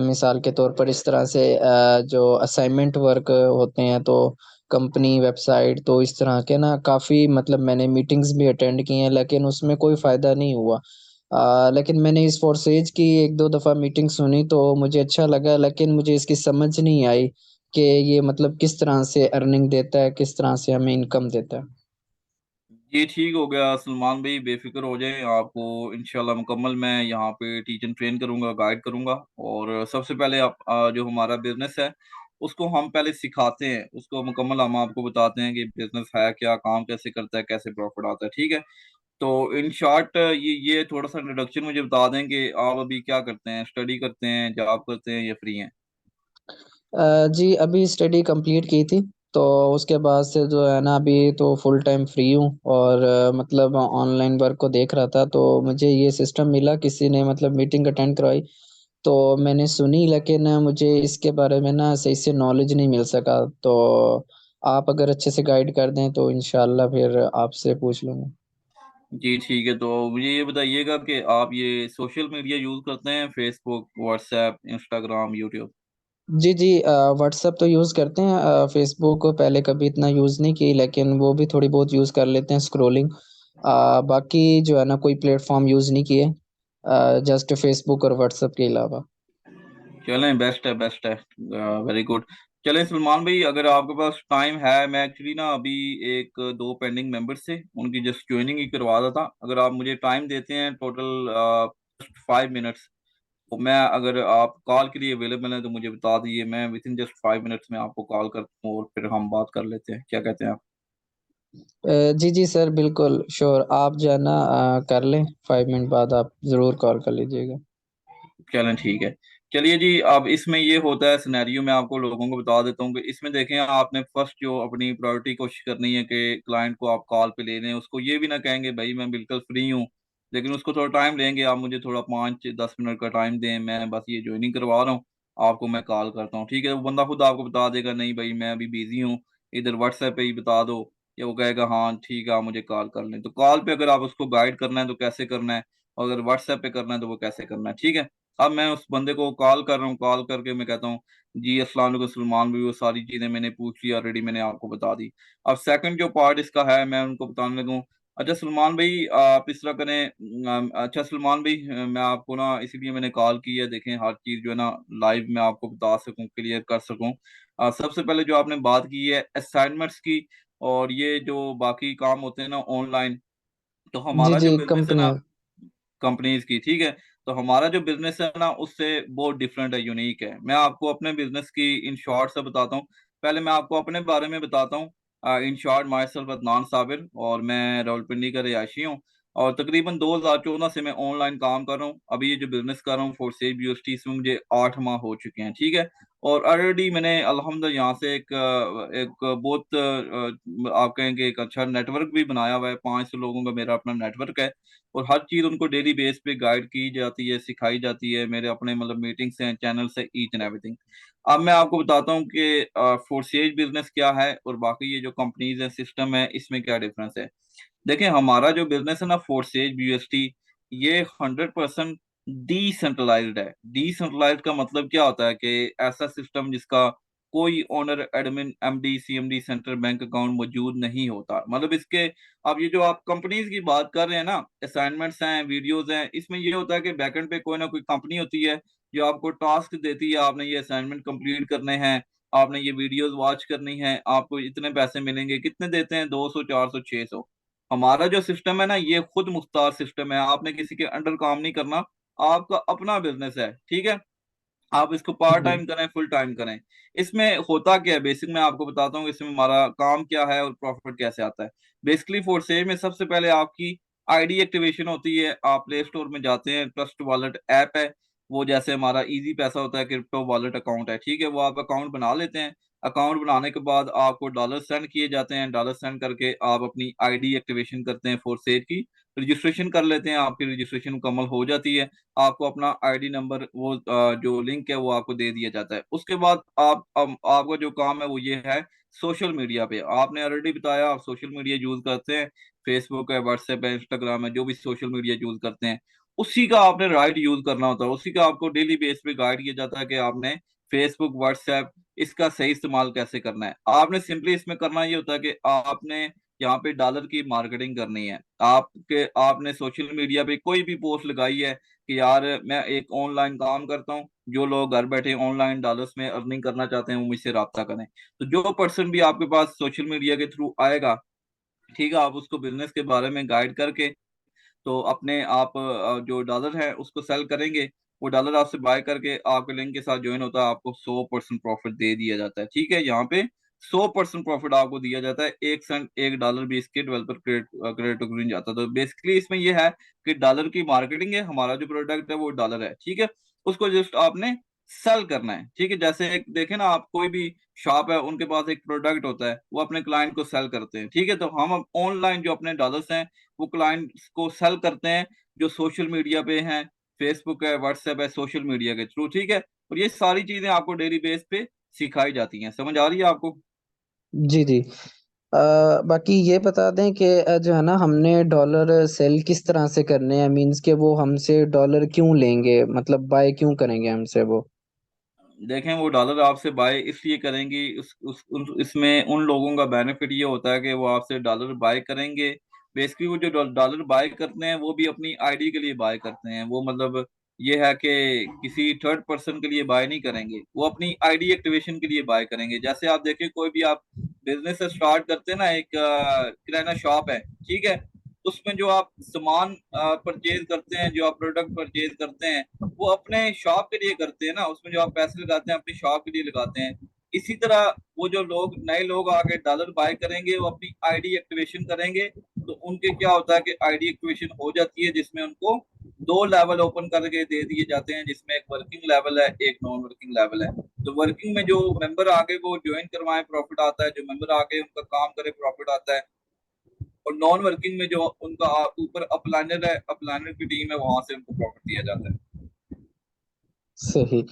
मिसाल के तौर पर इस तरह से जो असाइनमेंट वर्क होते हैं, तो कंपनी वेबसाइट, तो इस तरह के ना काफ़ी, मतलब मैंने मीटिंग्स भी अटेंड की हैं, लेकिन उसमें कोई फ़ायदा नहीं हुआ। लेकिन मैंने इस फोर्सेज की एक दो दफ़ा मीटिंग सुनी तो मुझे अच्छा लगा, लेकिन मुझे इसकी समझ नहीं आई कि ये मतलब किस तरह से अर्निंग देता है, किस तरह से हमें इनकम देता है। ये ठीक हो गया सलमान भाई, बेफिक्र हो जाए, आपको इंशाल्लाह मुकम्मल मैं यहाँ पे टीच एंड ट्रेन करूंगा, गाइड करूंगा। और सबसे पहले आप जो हमारा बिजनेस है उसको हम पहले सिखाते हैं, उसको मुकम्मल हम आपको बताते हैं कि बिजनेस है क्या, काम कैसे करता है, कैसे प्रॉफिट आता है, ठीक है। तो इन शॉर्ट ये थोड़ा सा इंट्रोडक्शन मुझे बता दें कि आप अभी क्या करते हैं, स्टडी करते हैं, जॉब करते हैं या फ्री हैं? जी अभी स्टडी कंप्लीट की थी, तो उसके बाद से जो है ना अभी तो फुल टाइम फ्री हूँ। और मतलब ऑनलाइन वर्क को देख रहा था तो मुझे ये सिस्टम मिला, किसी ने मतलब मीटिंग अटेंड करवाई तो मैंने सुनी, लेकिन मुझे इसके बारे में ना सही से नॉलेज नहीं मिल सका। तो आप अगर अच्छे से गाइड कर दें तो इंशाल्लाह फिर आपसे पूछ लूँगा। जी ठीक है, तो मुझे ये बताइएगा कि आप ये सोशल मीडिया यूज करते हैं, फेसबुक, व्हाट्सएप, इंस्टाग्राम, यूट्यूब? जी, जी व्हाट्सएप तो यूज़ करते हैं, फ़ेसबुक पहले कभी इतना यूज़ नहीं की, लेकिन वो भी थोड़ी बहुत यूज़ कर लेते हैं स्क्रॉलिंग। बाकी जो है ना कोई प्लेटफ़ॉर्म यूज़ नहीं किए, जस्ट फ़ेसबुक और व्हाट्सएप के अलावा। चलें, बेस्ट है, बेस्ट है, वेरी गुड। चलें सलमान भाई, अगर आपके पास टाइम है, मैं एक्चुअली ना अभी एक दो पेंडिंग मेंबर्स थे, उनकी जस्ट ज्वाइनिंग ही करवा रहा था। अगर आप मुझे टाइम देते हैं टोटल 5 मिनट्स, तो मैं, अगर आप कॉल के लिए अवेलेबल हैं तो मुझे बता दीजिए, मैं विद इन जस्ट 5 मिनट्स में आपको कॉल करता हूँ और फिर हम बात कर लेते हैं, क्या कहते हैं आप? जी, जी सर बिल्कुल श्योर, आप जो है ना कर लें, 5 मिनट बाद आप ज़रूर कॉल कर लीजिएगा। चलें ठीक है। चलिए जी, अब इसमें ये होता है सिनेरियो, मैं आपको लोगों को बता देता हूँ कि इसमें देखें, आपने फर्स्ट जो अपनी प्रायोरिटी कोशिश करनी है कि क्लाइंट को आप कॉल पे ले लें, उसको ये भी ना कहेंगे भाई मैं बिल्कुल फ्री हूँ, लेकिन उसको थोड़ा टाइम लेंगे, आप मुझे थोड़ा 5-10 मिनट का टाइम दें, मैं बस ये ज्वाइनिंग करवा रहा हूँ, आपको मैं कॉल करता हूँ, ठीक है। वो बंदा खुद आपको बता देगा नहीं भाई मैं अभी बिजी हूँ, इधर व्हाट्सएप पे ही बता दो, या वो कहेगा हाँ ठीक है आप मुझे कॉल कर लें। तो कॉल पे अगर आप उसको गाइड करना है तो कैसे करना है, और अगर व्हाट्सएप पे करना है तो वो कैसे करना है, ठीक है। अब मैं उस बंदे को कॉल कर रहा हूँ, कॉल करके मैं कहता हूँ जी अस्सलाम वालेकुम सलमान भाई, वो सारी चीजें मैंने पूछ ली ऑलरेडी, मैंने आपको बता दी। अब सेकंड जो पार्ट इसका है, मैं उनको बताने लगूँ, अच्छा सलमान भाई आप इस तरह करें, अच्छा सलमान भाई, मैं आपको ना इसीलिए मैंने कॉल की है, देखें हर चीज जो है ना लाइव मैं आपको बता सकूं, क्लियर कर सकूं। सबसे पहले जो आपने बात की है असाइनमेंट्स की, और ये जो बाकी काम होते हैं ना ऑनलाइन, तो जी, हमारा जो जी बिजनेस है ना कंपनियाँ। कंपनीज की, ठीक है, तो हमारा जो बिजनेस है ना उससे बहुत डिफरेंट है, यूनिक है। मैं आपको अपने बिजनेस की इन शॉर्ट से बताता हूँ। पहले मैं आपको अपने बारे में बताता हूँ। In short, my self Adnan Sabir, और मैं रावलपिंडी का रिहायशी हूँ, और तकरीबन 2014 से मैं ऑनलाइन काम कर रहा हूँ। अभी ये जो बिजनेस कर रहा हूँ फोर्सेज यूनिवर्सिटी, इसमें मुझे 8 माह हो चुके हैं, ठीक है। और ऑलरेडी मैंने अल्हम्दुलिल्लाह यहाँ से एक बहुत आप कहेंगे एक अच्छा नेटवर्क भी बनाया हुआ है, 500 लोगों का मेरा अपना नेटवर्क है, और हर चीज उनको डेली बेस पे गाइड की जाती है, सिखाई जाती है, मेरे अपने मतलब मीटिंग्स हैं, चैनल्स है, ईच एंड एवरीथिंग। अब मैं आपको बताता हूँ कि फोर्सेज बिजनेस क्या है और बाकी ये जो कंपनीज है, सिस्टम है, इसमें क्या डिफरेंस है। देखिए हमारा जो बिजनेस है ना फोर्सेज बीएसटी, ये 100% डिसेंट्रलाइज्ड है। डिसेंट्रलाइज्ड का मतलब क्या होता है कि ऐसा सिस्टम जिसका कोई owner, admin, MD, CMD, central bank account मौजूद नहीं होता, मतलब इसके। अब ये जो आप कंपनीज की बात कर रहे हैं ना, असाइनमेंट्स हैं, वीडियोस हैं, इसमें ये होता है कि बैकएंड पे कोई ना कोई कंपनी होती है जो आपको टास्क देती है, आपने ये असाइनमेंट कंप्लीट करने हैं, आपने ये वीडियोस वॉच करनी है, आपको इतने पैसे मिलेंगे, कितने देते हैं, 200, 400, 600। हमारा जो सिस्टम है ना, ये खुद मुख्तार सिस्टम है, आपने किसी के अंडर काम नहीं करना, आपका अपना बिजनेस है, ठीक है। आप इसको पार्ट जी। टाइम करें, फुल टाइम करें। इसमें होता क्या है, बेसिक मैं आपको बताता हूँ इसमें हमारा काम क्या है और प्रॉफिट कैसे आता है। बेसिकली फॉर सेल में सबसे पहले आपकी आईडी एक्टिवेशन होती है, आप प्ले स्टोर में जाते हैं, ट्रस्ट वॉलेट ऐप है, वो जैसे हमारा इजी पैसा होता है, क्रिप्टो वॉलेट अकाउंट है, ठीक है, वो आप अकाउंट बना लेते हैं। अकाउंट बनाने के बाद आपको डॉलर सेंड किए जाते हैं, डॉलर सेंड करके आप अपनी आईडी एक्टिवेशन करते हैं फॉर सेल की, रजिस्ट्रेशन कर लेते हैं, आपकी रजिस्ट्रेशन मुकम्मल हो जाती है, आपको अपना आईडी नंबर, वो जो लिंक है वो आपको दे दिया जाता है। उसके बाद आपका जो काम है वो ये है, सोशल मीडिया पे आपने ऑलरेडी बताया आप सोशल मीडिया यूज करते हैं, फेसबुक है, व्हाट्सएप है, इंस्टाग्राम है, जो भी सोशल मीडिया यूज करते हैं, उसी का आपने राइट यूज करना होता है, उसी का आपको डेली बेस पे गाइड किया जाता है कि आपने फेसबुक, व्हाट्सएप, इसका सही इस्तेमाल कैसे करना है। आपने सिंपली इसमें करना ये होता है कि आपने यहाँ पे डॉलर की मार्केटिंग करनी है। आपने सोशल मीडिया पे कोई भी पोस्ट लगाई है कि यार मैं एक ऑनलाइन काम करता हूँ, जो लोग घर बैठे ऑनलाइन डॉलर्स में अर्निंग करना चाहते हैं वो मुझसे रब्ता करें। तो जो पर्सन भी आपके पास सोशल मीडिया के थ्रू आएगा, ठीक है, आप उसको बिजनेस के बारे में गाइड करके तो अपने आप जो डॉलर है उसको सेल करेंगे। वो डॉलर आपसे बाय करके आपके लिंक के साथ ज्वाइन होता है, आपको 100% प्रॉफिट दे दिया जाता है। ठीक है, यहाँ पे 100% प्रॉफिट आपको दिया जाता है, 1 सेंट 1 डॉलर भी इसके डेवलपर क्रेडिट को नहीं जाता। तो बेसिकली इसमें ये है कि डॉलर की मार्केटिंग है, हमारा जो प्रोडक्ट है वो डॉलर है, ठीक है, उसको जस्ट आपने सेल करना है। ठीक है, जैसे एक देखे ना, आप कोई भी शॉप है उनके पास एक प्रोडक्ट होता है, वो अपने क्लाइंट को सेल करते हैं। ठीक है, तो हम ऑनलाइन जो अपने डॉलर्स हैं वो क्लाइंट्स को सेल करते हैं, जो सोशल मीडिया पे हैं, फेसबुक है, व्हाट्सएप है, सोशल मीडिया के थ्रू। ठीक है, और ये सारी चीजें आपको डेली बेस पे सिखाई जाती हैं। समझ आ रही है आपको? जी जी। बाकी ये बता दें कि जो है ना हमने डॉलर सेल किस तरह से करने हैं, मींस के वो हमसे डॉलर क्यों लेंगे, मतलब बाय क्यों करेंगे हमसे वो। देखें, वो डॉलर आपसे बाय इसलिए करेंगी, इसमें उन लोगों का बेनिफिट ये होता है कि वो आपसे डॉलर बाय करेंगे। बेसिकली वो जो डॉलर बाय करते हैं वो भी अपनी आईडी के लिए बाय करते हैं। वो मतलब ये है कि किसी थर्ड पर्सन के लिए बाय नहीं करेंगे, वो अपनी आईडी एक्टिवेशन के लिए बाय करेंगे। जैसे आप देखिए, कोई भी आप बिजनेस स्टार्ट करते हैं ना, एक किराना शॉप है, ठीक है, उसमें जो आप सामान परचेज करते हैं, जो आप प्रोडक्ट परचेज करते हैं, वो अपने शॉप के लिए करते हैं ना, उसमें जो आप पैसे लगाते हैं अपनी शॉप के लिए लगाते हैं। इसी तरह वो जो लोग, नए लोग आके डॉलर बाय करेंगे, वो अपनी आईडी एक्टिवेशन करेंगे। तो उनके क्या होता है कि आईडी एक्टिवेशन हो जाती है, जिसमें उनको 2 लेवल ओपन करके दे दिए जाते हैं, जिसमें एक वर्किंग लेवल है, एक नॉन वर्किंग लेवल है। तो वर्किंग में जो मेंबर आके वो ज्वाइन करवाए प्रॉफिट आता है, जो मेंबर आके उनका काम करे प्रॉफिट आता है। और नॉन वर्किंग में जो उनका ऊपर अपलाइनर है, अपलाइनर की टीम है, वहां से उनको प्रॉफिट दिया जाता है। सही।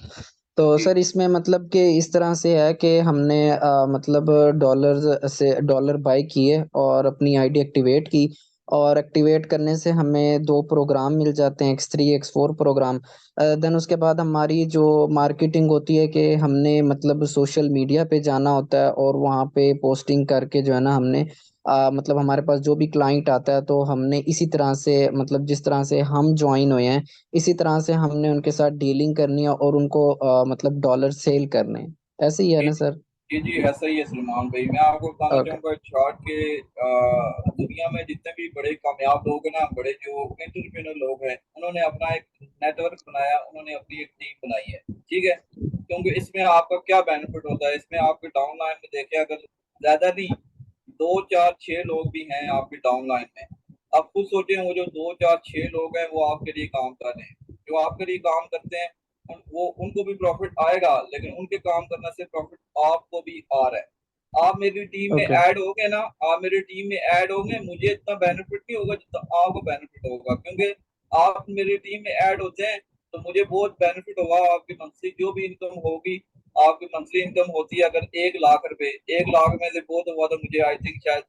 तो जी। सर इसमें मतलब कि इस तरह से है कि हमने मतलब डॉलर से डॉलर बाय किए और अपनी आईडी एक्टिवेट की, और एक्टिवेट करने से हमें दो प्रोग्राम मिल जाते हैं, X3 X4 प्रोग्राम। देन उसके बाद हमारी जो मार्केटिंग होती है कि हमने मतलब सोशल मीडिया पे जाना होता है और वहाँ पे पोस्टिंग करके जो है ना हमने मतलब हमारे पास जो भी क्लाइंट आता है तो हमने इसी तरह से मतलब जिस तरह से हम ज्वाइन हुए हैं इसी तरह से हमने उनके साथ डीलिंग करनी है और उनको मतलब डॉलर सेल करने हैं। ऐसे ही है जी ना सर? जी जी, ऐसा ही है सलमान भाई। मैं आपको बताना ओके। चाहूंगा शॉर्ट के दुनिया में जितने भी बड़े कामयाब लोग हैं ना, बड़े जो एंटरप्रेन्योर लोग हैं, उन्होंने अपना एक नेटवर्क बनाया, उन्होंने अपनी एक टीम बनाई है। ठीक है, क्योंकि इसमें आपका क्या बेनिफिट होता है, इसमें आपके डाउन लाइन में देखे, अगर ज्यादा नहीं, 2 4 6 लोग भी हैं आपके डाउन लाइन में, आप खुद सोचें, वो जो 2 4 6 लोग हैं वो आपके लिए काम कर रहे हैं, जो आपके लिए काम करते हैं, वो उनको भी प्रॉफिट आएगा, लेकिन उनके काम करने से प्रॉफिट आपको भी आ रहा है। आप मेरी टीम में ओके। ऐड हो गए ना, आप मेरी टीम में ऐड होंगे, मुझे इतना बेनिफिट नहीं होगा जितना आपको बेनिफिट होगा, क्योंकि आप मेरी टीम में ऐड होते हैं तो मुझे बहुत बेनिफिट होगा। आपकी मंथली जो भी इनकम होगी, आपकी मंथली इनकम होती है अगर 1 लाख रुपए, 1 लाख में से बहुत हुआ तो मुझे आई थिंक शायद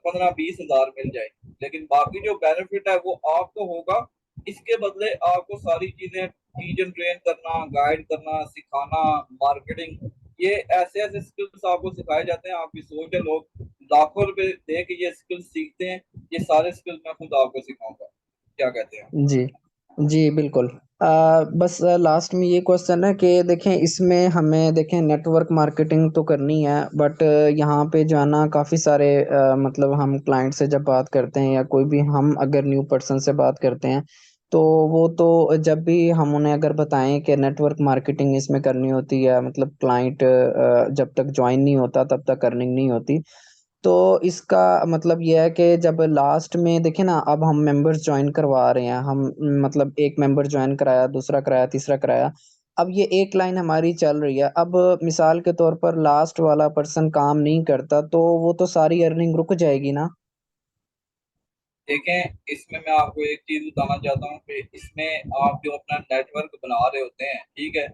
15 20 हजार मिल जाए, लेकिन बाकी जो बेनिफिट है वो आपको होगा। इसके बदले आपको सारी चीजें टीच एंड ट्रेन करना, गाइड करना, सिखाना, मार्केटिंग, ये ऐसे ऐसे स्किल्स आपको सिखाए जाते हैं। आपकी सोच है, लोग लाखों रुपए दे के ये स्किल्स सीखते हैं। ये सारे स्किल्स मैं खुद आपको सिखाऊंगा। क्या कहते हैं? जी जी बिल्कुल। बस लास्ट में ये क्वेश्चन है कि देखें इसमें हमें देखें नेटवर्क मार्केटिंग तो करनी है, बट यहाँ पे जो है ना काफ़ी सारे मतलब हम क्लाइंट से जब बात करते हैं या कोई भी हम अगर न्यू पर्सन से बात करते हैं तो वो तो जब भी हम उन्हें अगर बताएं कि नेटवर्क मार्केटिंग इसमें करनी होती है, मतलब क्लाइंट जब तक ज्वाइन नहीं होता तब तक अर्निंग नहीं होती। तो इसका मतलब ये है कि जब लास्ट में देखें ना, अब हम मेंबर्स ज्वाइन करवा रहे हैं हम, मतलब एक मेंबर ज्वाइन कराया, दूसरा कराया, तीसरा कराया, अब ये एक लाइन हमारी चल रही है। अब मिसाल के तौर पर लास्ट वाला पर्सन काम नहीं करता तो वो तो सारी अर्निंग रुक जाएगी ना। देखें, इसमें मैं आपको एक चीज बताना चाहता हूँ कि इसमें आप जो अपना नेटवर्क बना रहे होते हैं, ठीक है,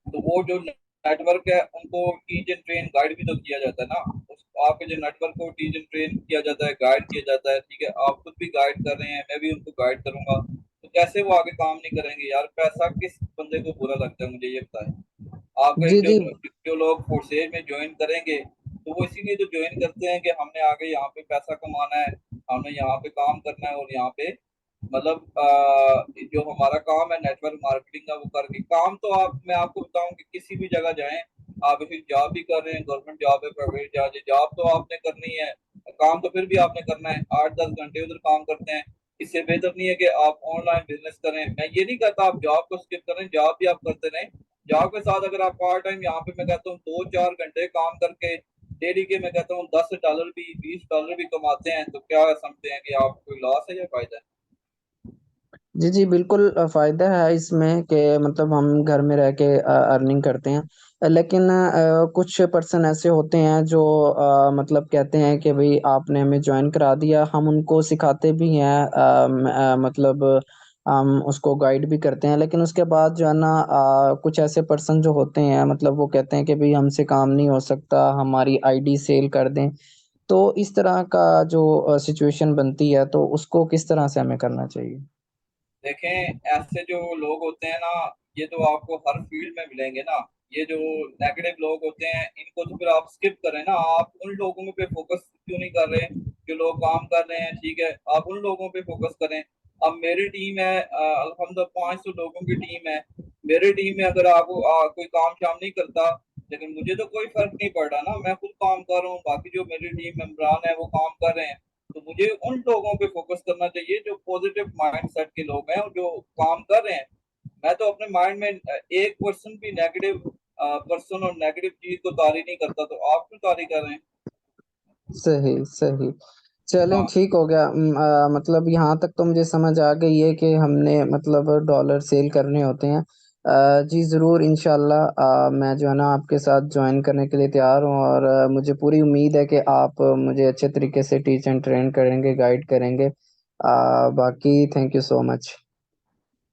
तो वो जो नेटवर्क है उनको टीच एंड ट्रेन गाइड भी तो किया जाता है ना। आपके जो नेटवर्क को टीच एंड ट्रेन किया जाता है, गाइड किया जाता है, ठीक है, आप खुद भी गाइड कर रहे हैं, मैं भी उनको गाइड करूंगा, तो कैसे वो आगे काम नहीं करेंगे यार? पैसा किस बंदे को बुरा लगता है, मुझे ये बताएं। आपके जी जो जी। जो लोग फोर्सेज में ज्वाइन करेंगे, तो वो इसीलिए तो ज्वाइन करते हैं कि हमने आगे यहाँ पे पैसा कमाना है, हमने यहाँ पे काम करना है, और यहाँ पे मतलब जो हमारा काम है नेटवर्क मार्केटिंग का वो करके काम तो आप मैं आपको बताऊं कि किसी भी जगह जाएं, आप इसी जॉब भी कर रहे हैं, गवर्नमेंट जॉब है, प्राइवेट जॉब है, जॉब तो आपने करनी है, काम तो फिर भी आपने करना है, 8-10 घंटे उधर काम करते हैं। इससे बेहतर नहीं है कि आप ऑनलाइन बिजनेस करें। मैं ये नहीं कहता आप जॉब को स्किप करें, जॉब भी आप करते रहें, जॉब के साथ अगर आप पार्ट टाइम यहाँ पे मैं कहता हूँ 2-4 घंटे काम करके डेली के मैं कहता हूँ $10 भी $20 भी कमाते हैं, तो क्या समझते हैं कि आपको कोई लॉस है या फायदा है? जी जी बिल्कुल फायदा है इसमें कि मतलब हम घर में रह के अर्निंग करते हैं। लेकिन कुछ पर्सन ऐसे होते हैं जो मतलब कहते हैं कि भाई आपने हमें ज्वाइन करा दिया, हम उनको सिखाते भी हैं, मतलब हम उसको गाइड भी करते हैं, लेकिन उसके बाद जो है ना कुछ ऐसे पर्सन जो होते हैं मतलब वो कहते हैं कि भाई हमसे काम नहीं हो सकता, हमारी आईडी सेल कर दें। तो इस तरह का जो सिचुएशन बनती है तो उसको किस तरह से हमें करना चाहिए? देखें, ऐसे जो लोग होते हैं ना, ये तो आपको हर फील्ड में मिलेंगे ना। ये जो नेगेटिव लोग होते हैं इनको तो फिर आप स्किप करें ना, आप उन लोगों पे फोकस क्यों नहीं कर रहे जो लोग काम कर रहे हैं, ठीक है, आप उन लोगों पे फोकस करें। अब मेरी टीम है, अल्हम्दुलिल्लाह 500 लोगों की टीम है। मेरी टीम में अगर आप कोई काम शाम नहीं करता, लेकिन मुझे तो कोई फर्क नहीं पड़ रहा ना, मैं खुद काम कर रहा हूँ, बाकी जो मेरी टीम मेंबरान है वो काम कर रहे हैं। तो मुझे उन लोगों पे फोकस करना चाहिए जो पॉजिटिव माइंडसेट के लोग हैं और जो काम कर रहे हैं। मैं तो अपने माइंड में 1% भी नेगेटिव पर्सन और नेगेटिव चीज को तारी नहीं करता, तो आप क्यों तारी कर रहे हैं? सही सही। चलें हाँ ठीक हो गया। मतलब यहाँ तक तो मुझे समझ आ गई है कि हमने मतलब डॉलर सेल करने होते हैं। जी ज़रूर इंशाल्लाह, मैं जो है ना आपके साथ ज्वाइन करने के लिए तैयार हूँ, और मुझे पूरी उम्मीद है कि आप मुझे अच्छे तरीके से टीच एंड ट्रेन करेंगे, गाइड करेंगे। बाकी थैंक यू सो मच।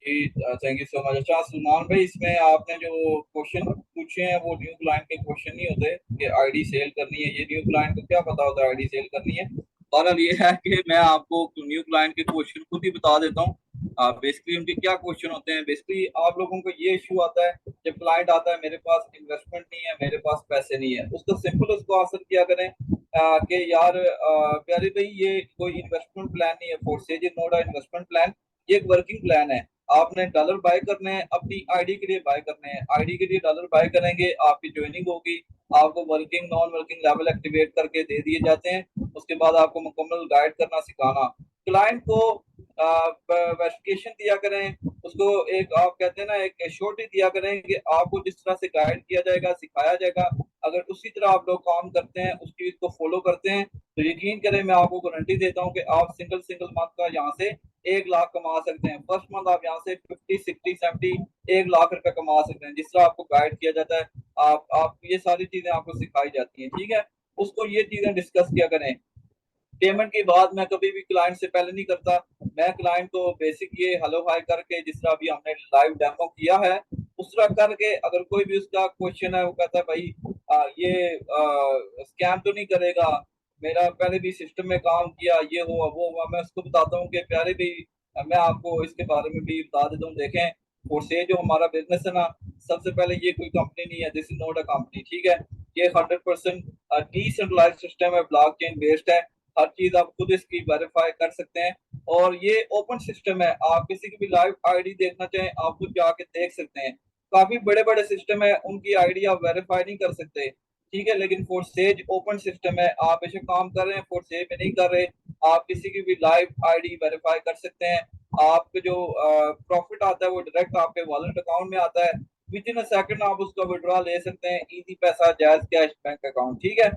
जी, थैंक यू सो मच। अच्छा सलमान भाई, इसमें आपने जो क्वेश्चन पूछे हैं वो न्यू क्लाइंट के क्वेश्चन नहीं होते कि आईडी सेल करनी है, ये न्यू क्लाइंट को क्या पता होता है आईडी सेल करनी है। और अब ये है कि मैं आपको न्यू क्लाइंट के क्वेश्चन खुद ही बता देता हूँ। बेसिकली उनके क्या क्वेश्चन होते हैं। बेसिकली आप लोगों को ये इशू आता है जब क्लाइंट आता है मेरे पास इन्वेस्टमेंट नहीं है, मेरे पास पैसे नहीं है, उसको सिंपल उसको आंसर किया करें कि यार प्यारे भाई, ये कोई इन्वेस्टमेंट प्लान नहीं है, for says is not a investment plan, ये एक वर्किंग प्लान है। आपने डॉलर बाय करने हैं, अपनी आईडी के लिए बाय करने हैं, आईडी के लिए डॉलर बाय करेंगे, आपकी ज्वाइनिंग होगी, आपको working non working level activate करके दे दिए जाते हैं। उसके बाद आपको मुकम्मल गाइड करना सिखाना, क्लाइंट को वेरिफिकेशन दिया करें, उसको एक आप कहते हैं ना एक एश्योरिटी दिया करें कि आपको जिस तरह से गाइड किया जाएगा, सिखाया जाएगा, अगर उसी तरह आप लोग काम करते हैं, उस चीज को फॉलो करते हैं, तो यकीन करें मैं आपको गारंटी देता हूं कि आप सिंगल सिंगल मंथ का यहाँ से 1 लाख कमा सकते हैं। फर्स्ट मंथ आप यहाँ से 50, 60, 70 1 लाख रुपए कमा सकते हैं, जिस तरह आपको गाइड किया जाता है। आप ये सारी चीजें आपको सिखाई जाती हैं, ठीक है। उसको ये चीजें डिस्कस किया करें। पेमेंट की बात मैं कभी भी क्लाइंट से पहले नहीं करता। मैं क्लाइंट को बेसिक ये हेलो हाय करके, जिस तरह अभी हमने लाइव डेमो किया है उस तरह करके, अगर कोई भी उसका क्वेश्चन है वो कहता है भाई ये स्कैम तो नहीं करेगा, मेरा पहले भी सिस्टम में काम किया, ये हुआ वो हुआ, मैं उसको बताता हूँ कि प्यारे भी मैं आपको इसके बारे में भी बता देता हूँ। देखें, और से जो हमारा बिजनेस है ना, सबसे पहले ये कोई कंपनी नहीं है, this is not a company, ठीक है। ये 100% डिसेंट्रलाइज सिस्टम है, ब्लॉकचेन बेस्ड है, हर चीज आप खुद इसकी वेरीफाई कर सकते हैं। और ये ओपन सिस्टम है, आप किसी की भी लाइव आईडी देखना चाहें आप खुद जाके देख सकते हैं। काफी बड़े बड़े सिस्टम है उनकी आईडी आप वेरीफाई नहीं कर सकते, ठीक है, लेकिन फोरसेज ओपन सिस्टम है, आप बेशक काम कर रहे हैं फोरसेज में नहीं कर रहे, आप किसी की भी लाइव आईडी वेरीफाई कर सकते हैं। आपके जो प्रॉफिट आता है वो डायरेक्ट आपके वॉलेट अकाउंट में आता है, विद इन अ सेकंड आप उसका विड्रॉ ले सकते हैं, इजी पैसा, जायज कैश बैंक अकाउंट, ठीक है।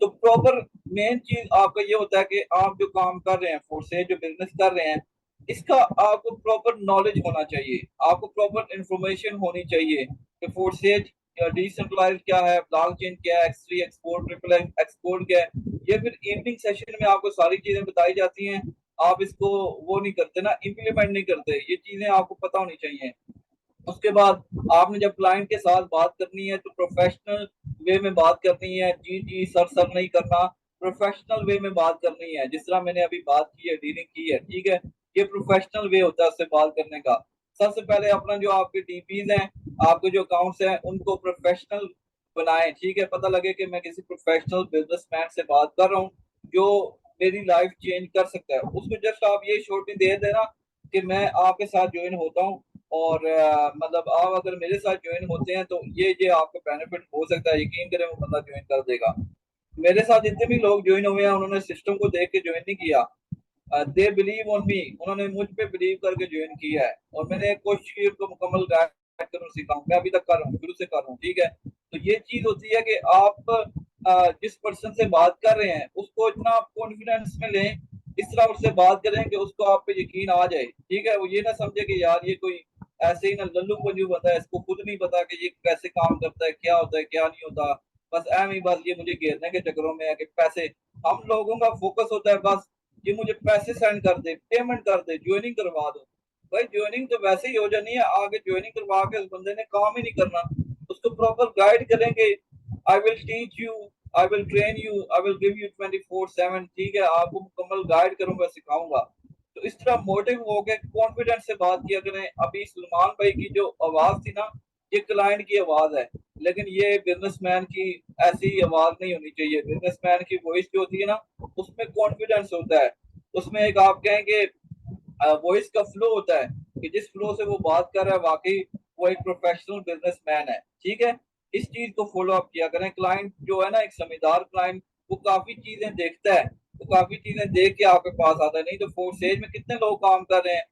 तो प्रॉपर मेन चीज आपका ये होता है कि आप जो काम कर रहे हैं, फोर्सेज जो बिजनेस कर रहे हैं, इसका आपको प्रॉपर नॉलेज होना चाहिए, आपको प्रॉपर इंफॉर्मेशन होनी चाहिए कि फोर्सेज डिसेंट्रलाइज क्या है, ब्लॉकचेन क्या है, एक्स3 एक्सपोर्ट, ट्रिपल एक्सपोर्ट क्या है। ये फिर इवनिंग सेशन में आपको सारी चीजें बताई जाती हैं, आप इसको वो नहीं करते ना, इम्प्लीमेंट नहीं करते, ये चीजें आपको पता होनी चाहिए। उसके बाद आपने जब क्लाइंट के साथ बात करनी है तो प्रोफेशनल वे में बात करनी है, जी जी सर सर नहीं करना, प्रोफेशनल वे में बात करनी है, जिस तरह मैंने अभी बात की है, डीलिंग की है, ठीक है। ये प्रोफेशनल वे होता है उससे बात करने का। सबसे पहले अपना जो आपके डीपीज हैं, आपके जो अकाउंट्स हैं, उनको प्रोफेशनल बनाएं, ठीक है, पता लगे कि मैं किसी प्रोफेशनल बिजनेसमैन से बात कर रहा हूँ जो मेरी लाइफ चेंज कर सकता है। उसको जस्ट आप ये श्योरिटी दे देना कि मैं आपके साथ ज्वाइन होता हूँ, और मतलब आप अगर मेरे साथ ज्वाइन होते हैं तो ये आपको बेनिफिट हो सकता है, यकीन करें वो बंदा ज्वाइन कर देगा। मेरे साथ जितने भी लोग ज्वाइन हुए हैं उन्होंने सिस्टम को देख के ज्वाइन नहीं किया, दे बिलीव ऑन मी, उन्होंने मुझ पे बिलीव करके ज्वाइन किया है, और मैंने कोशिश की उनको मुकम्मल गाइड करूँ, सिखाऊं, मैं अभी तक कर रहा हूँ, शुरू से कर रहा हूँ, ठीक है। तो ये चीज होती है कि आप जिस पर्सन से बात कर रहे हैं उसको इतना आप कॉन्फिडेंस में लें, इस तरह उससे बात करें कि उसको आप पे यकीन आ जाए, ठीक है। वो ये ना समझे कि यार ये कोई ऐसे ही ना लल्लू पंजू बंदा है, इसको खुद नहीं पता कि ये कैसे काम करता है, क्या होता है क्या नहीं होता, बस एम ही बस ये मुझे घेरने के चक्करों में है कि पैसे। हम लोगों का फोकस होता है बस ये मुझे पैसे सेंड कर दे, पेमेंट कर दे, ज्वाइनिंग करवा दो। भाई ज्वाइनिंग तो वैसे ही हो जानी है, आगे ज्वाइनिंग करवा के उस बंदे ने काम ही नहीं करना। उसको प्रॉपर गाइड करेंगे, I will teach you, I will train you, I will give you 24/7, ठीक है, आपको मुकम्मल गाइड करूंगा, सिखाऊंगा। तो इस तरह मोटिव हो के कॉन्फिडेंस से बात किया करें। अभी सलमान भाई की जो आवाज थी ना, ये क्लाइंट की आवाज है, लेकिन ये बिजनेसमैन की ऐसी आवाज नहीं होनी चाहिए। बिजनेसमैन की वॉइस जो होती है ना, उसमें कॉन्फिडेंस होता है, उसमें एक आप कहेंगे वॉइस का फ्लो होता है कि जिस फ्लो से वो बात कर रहा है वाकई वो एक प्रोफेशनल बिजनेसमैन है, ठीक है। इस चीज को फॉलो अप किया करें। क्लाइंट जो है ना, एक समझदार क्लाइंट, वो काफी चीजें देखता है, वो काफी चीजें देख के आपके पास आता है। नहीं तो फोर्सेज में कितने लोग काम कर रहे हैं,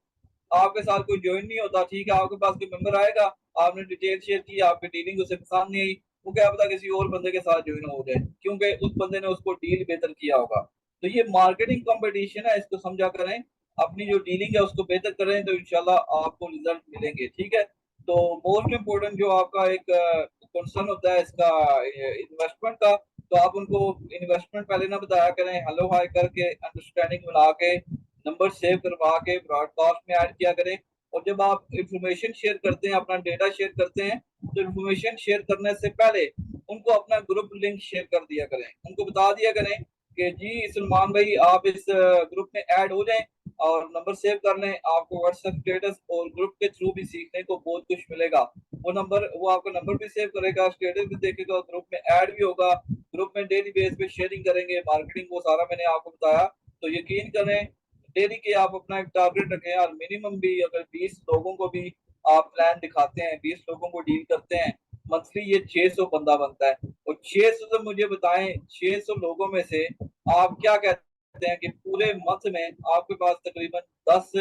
आपके साथ कोई ज्वाइन नहीं होता, ठीक है, आपके पास कोई मेंबर आएगा, आपने डिटेल शेयर की, आपकी डीलिंग उसे पसंद नहीं आई, वो क्या पता किसी और बंदे के साथ ज्वाइन हो जाए, क्योंकि उस बंदे ने उसको डील बेहतर किया होगा। तो ये मार्केटिंग कंपटीशन है, इसको समझा करें, अपनी जो डीलिंग है उसको बेहतर करें तो इंशाल्लाह आपको रिजल्ट मिलेंगे, ठीक है। तो मोस्ट इम्पोर्टेंट जो आपका एक कंसर्न होता है इसका इन्वेस्टमेंट का, तो आप उनको इन्वेस्टमेंट पहले ना बताया करें, हेलो हाय करके अंडरस्टैंडिंग बना के नंबर सेव करवा के ब्रॉडकास्ट में ऐड किया करें। और जब आप इंफॉर्मेशन शेयर करते हैं, अपना डेटा शेयर करते हैं, तो इंफॉर्मेशन शेयर करने से पहले उनको अपना ग्रुप लिंक शेयर कर दिया करें, उनको बता दिया करें कि जी सलमान भाई आप इस ग्रुप में ऐड हो जाएं और नंबर सेव कर लें, आपको व्हाट्सएप स्टेटस और ग्रुप के थ्रू भी सीखने को बहुत कुछ मिलेगा। वो आपका नंबर भी सेव करेगा, स्टेटस भी देखेगा, ग्रुप में ऐड भी होगा, ग्रुप में डेली बेस पे शेयरिंग करेंगे, मार्केटिंग, वो सारा मैंने आपको बताया। तो यकीन करें, डेली के आप अपना एक टारगेट रखें, और मिनिमम भी अगर 20 लोगों को भी आप प्लान दिखाते हैं, 20 लोगों को डील करते हैं, मंथली ये 600 बंदा बनता है। और 600 से मुझे बताएं, 600 लोगों में से आप क्या कहते हैं कि पूरे मंथ में आपके पास तकरीबन 10,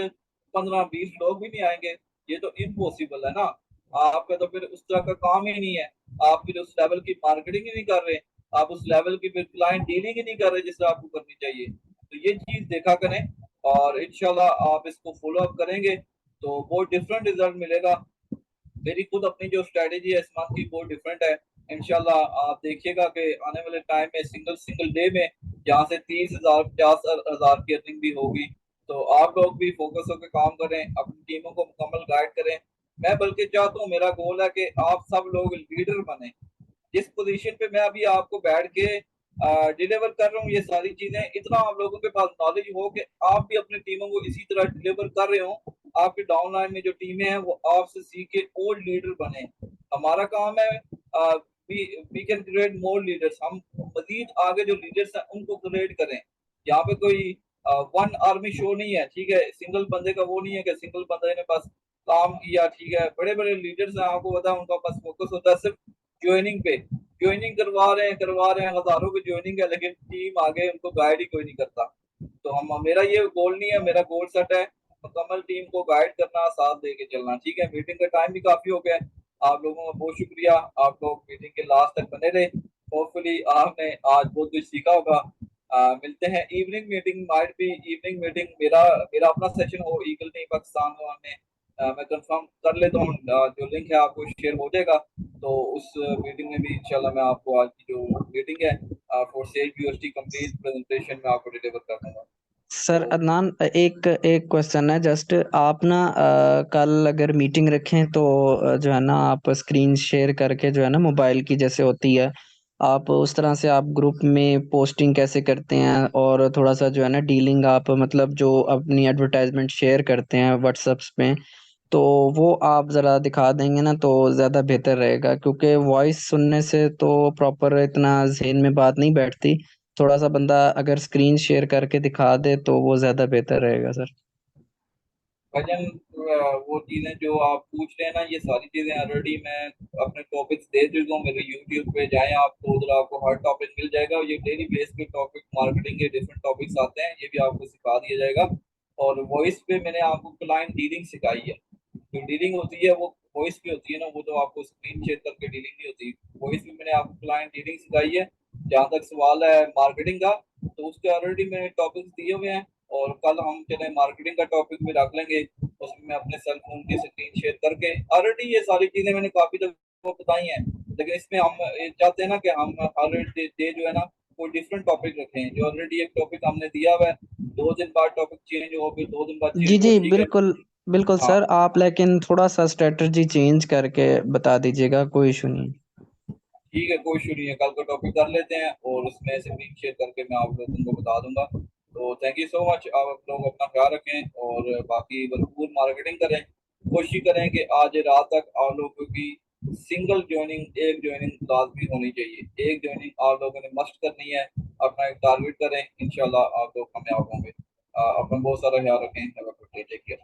15, 20 लोग भी नहीं आएंगे? ये तो इम्पॉसिबल है ना। आपका तो फिर उस तरह का काम ही नहीं है, आप फिर उस लेवल की मार्केटिंग ही नहीं कर रहे, आप उस लेवल की फिर क्लाइंट डीलिंग ही नहीं कर रहे जिससे आपको करनी चाहिए। तो ये चीज देखा करें, और इंशाल्लाह आप इसको फॉलो अप करेंगे तो बहुत डिफरेंट रिजल्ट मिलेगा। मेरी खुद अपनी जो स्ट्रेटेजी है इस मंथ की बहुत डिफरेंट है। इंशाल्लाह आप देखिएगा कि आने वाले टाइम में सिंगल सिंगल डे में यहाँ से 30,000 50,000 की अर्निंग भी होगी। तो आप लोग भी फोकस होकर काम करें, अपनी टीमों को मुकम्मल गाइड करें। मैं बल्कि चाहता हूँ, मेरा गोल है कि आप सब लोग लीडर बने। जिस पोजीशन पे मैं अभी आपको बैठ के डिलीवर कर रहा हूँ ये सारी चीजें, इतना आप लोगों के पास नॉलेज हो कि आप भी अपनी टीमों को इसी तरह डिलीवर कर रहे हो, आपके डाउनलाइन में जो टीमें हैं वो आपसे सीख के और लीडर बने। हमारा काम है we can create more leaders, हम मजीद आगे जो लीडर्स हैं उनको क्रिएट करें। यहाँ पे कोई वन आर्मी शो नहीं है, ठीक है, सिंगल बंदे का वो नहीं है कि सिंगल बंदे ने बस काम किया, ठीक है। बड़े बड़े लीडर्स हैं, आपको पता है, उनका बस फोकस होता है सिर्फ ज्वाइनिंग पे, ज्वाइनिंग करवा रहे हैं, हजारों की ज्वाइनिंग है, लेकिन टीम आगे उनको गाइड ही कोई नहीं करता। तो हम मेरा ये गोल नहीं है, मेरा गोल सेट है मुकम्मल टीम को गाइड करना, साथ दे के चलना, ठीक है। मीटिंग का टाइम भी काफी हो गया है, आप लोगों का बहुत शुक्रिया, आप लोग मीटिंग के लास्ट तक बने रहे। होपफुली आपने आज बहुत कुछ सीखा होगा। मिलते हैं इवनिंग मीटिंग, माइट भी इवनिंग मीटिंग मेरा मेरा अपना सेशन हो, ईगल टीम पाकिस्तान में मैं कंफर्म कर लेता हूँ, जो लिंक है आपको शेयर हो जाएगा। तो उस मीटिंग में भी इंशाल्लाह मैं आपको आज की जो मीटिंग है for says UST complete presentation में आपको डिलीवर कर दूंगा। सर तो अदनान, एक एक क्वेश्चन है जस्ट, आप ना कल अगर मीटिंग रखें तो जो है ना आप स्क्रीन शेयर करके जो है ना मोबाइल की जैसे होती है, आप उस तरह से आप ग्रुप में पोस्टिंग कैसे करते हैं, और थोड़ा सा जो है ना डीलिंग आप मतलब जो अपनी एडवर्टाइजमेंट शेयर करते हैं व्हाट्सएप्स पे, तो वो आप ज़रा दिखा देंगे ना तो ज़्यादा बेहतर रहेगा, क्योंकि वॉइस सुनने से तो प्रॉपर इतना ज़हन में बात नहीं बैठती। थोड़ा सा बंदा अगर स्क्रीन शेयर करके दिखा दे तो वो ज़्यादा बेहतर रहेगा सर। भजन, वो चीजें जो आप पूछ रहे हैं ना, ये सारी चीजें ऑलरेडी मैं अपने टॉपिक्स दे चुका हूँ। मेरे यूट्यूब पे जाएं आप तो उधर आपको हर टॉपिक मिल जाएगा। ये डेली बेस पे टॉपिक, मार्केटिंग के डिफरेंट टॉपिक्स आते हैं, ये भी आपको सिखा दिया जाएगा। और वॉइस पे मैंने आपको क्लाइंट डीलिंग सिखाई है। जो डीलिंग होती है वो वॉइस पे होती है ना, वो तो आपको स्क्रीन शेयर करके डीलिंग नहीं होती। वॉइस पे मैंने आपको क्लाइंट डीलिंग सिखाई है। जहाँ तक सवाल है मार्केटिंग का, तो उसके ऑलरेडी मैंने टॉपिक्स दिए हुए हैं। और कल हम चले मार्केटिंग का टॉपिक भी रख लेंगे, उसमें मैं अपने सेल फोन की स्क्रीन शेयर करके ऑलरेडी ये सारी चीजें मैंने काफी दफा बताई हैं। लेकिन इसमें हम ये चाहते हैं ना कि हम हर डे जो है ना कोई डिफरेंट टॉपिक रखें। जो ऑलरेडी एक टॉपिक हमने दिया हुआ है, 2 दिन बाद टॉपिक चेंज हो, फिर 2 दिन बाद जी चेंज हो, जी ठीक है। बिल्कुल। बिल्कुल हाँ, सर, आप लेकिन थोड़ा सा स्ट्रेटजी चेंज करके बता दीजिएगा, कोई इशू नहीं। ठीक है, कोई इशू नहीं है। कल को टॉपिक कर लेते हैं और उसमें से लिंक शेयर करके मैं आप लोगों को बता दूंगा। तो थैंक यू सो मच। आप लोग अपना ख्याल रखें और बाकी भरपूर मार्केटिंग करें। कोशिश करें कि आज रात तक आप लोगों की सिंगल ज्वाइनिंग, एक ज्वाइनिंग लाजमी होनी चाहिए। एक ज्वाइनिंग आप लोगों ने मस्ट करनी है। अपना एक टारगेट करें, इंशाल्लाह आप लोग कामयाब होंगे। अपना बहुत सारा ख्याल रखें। Take care.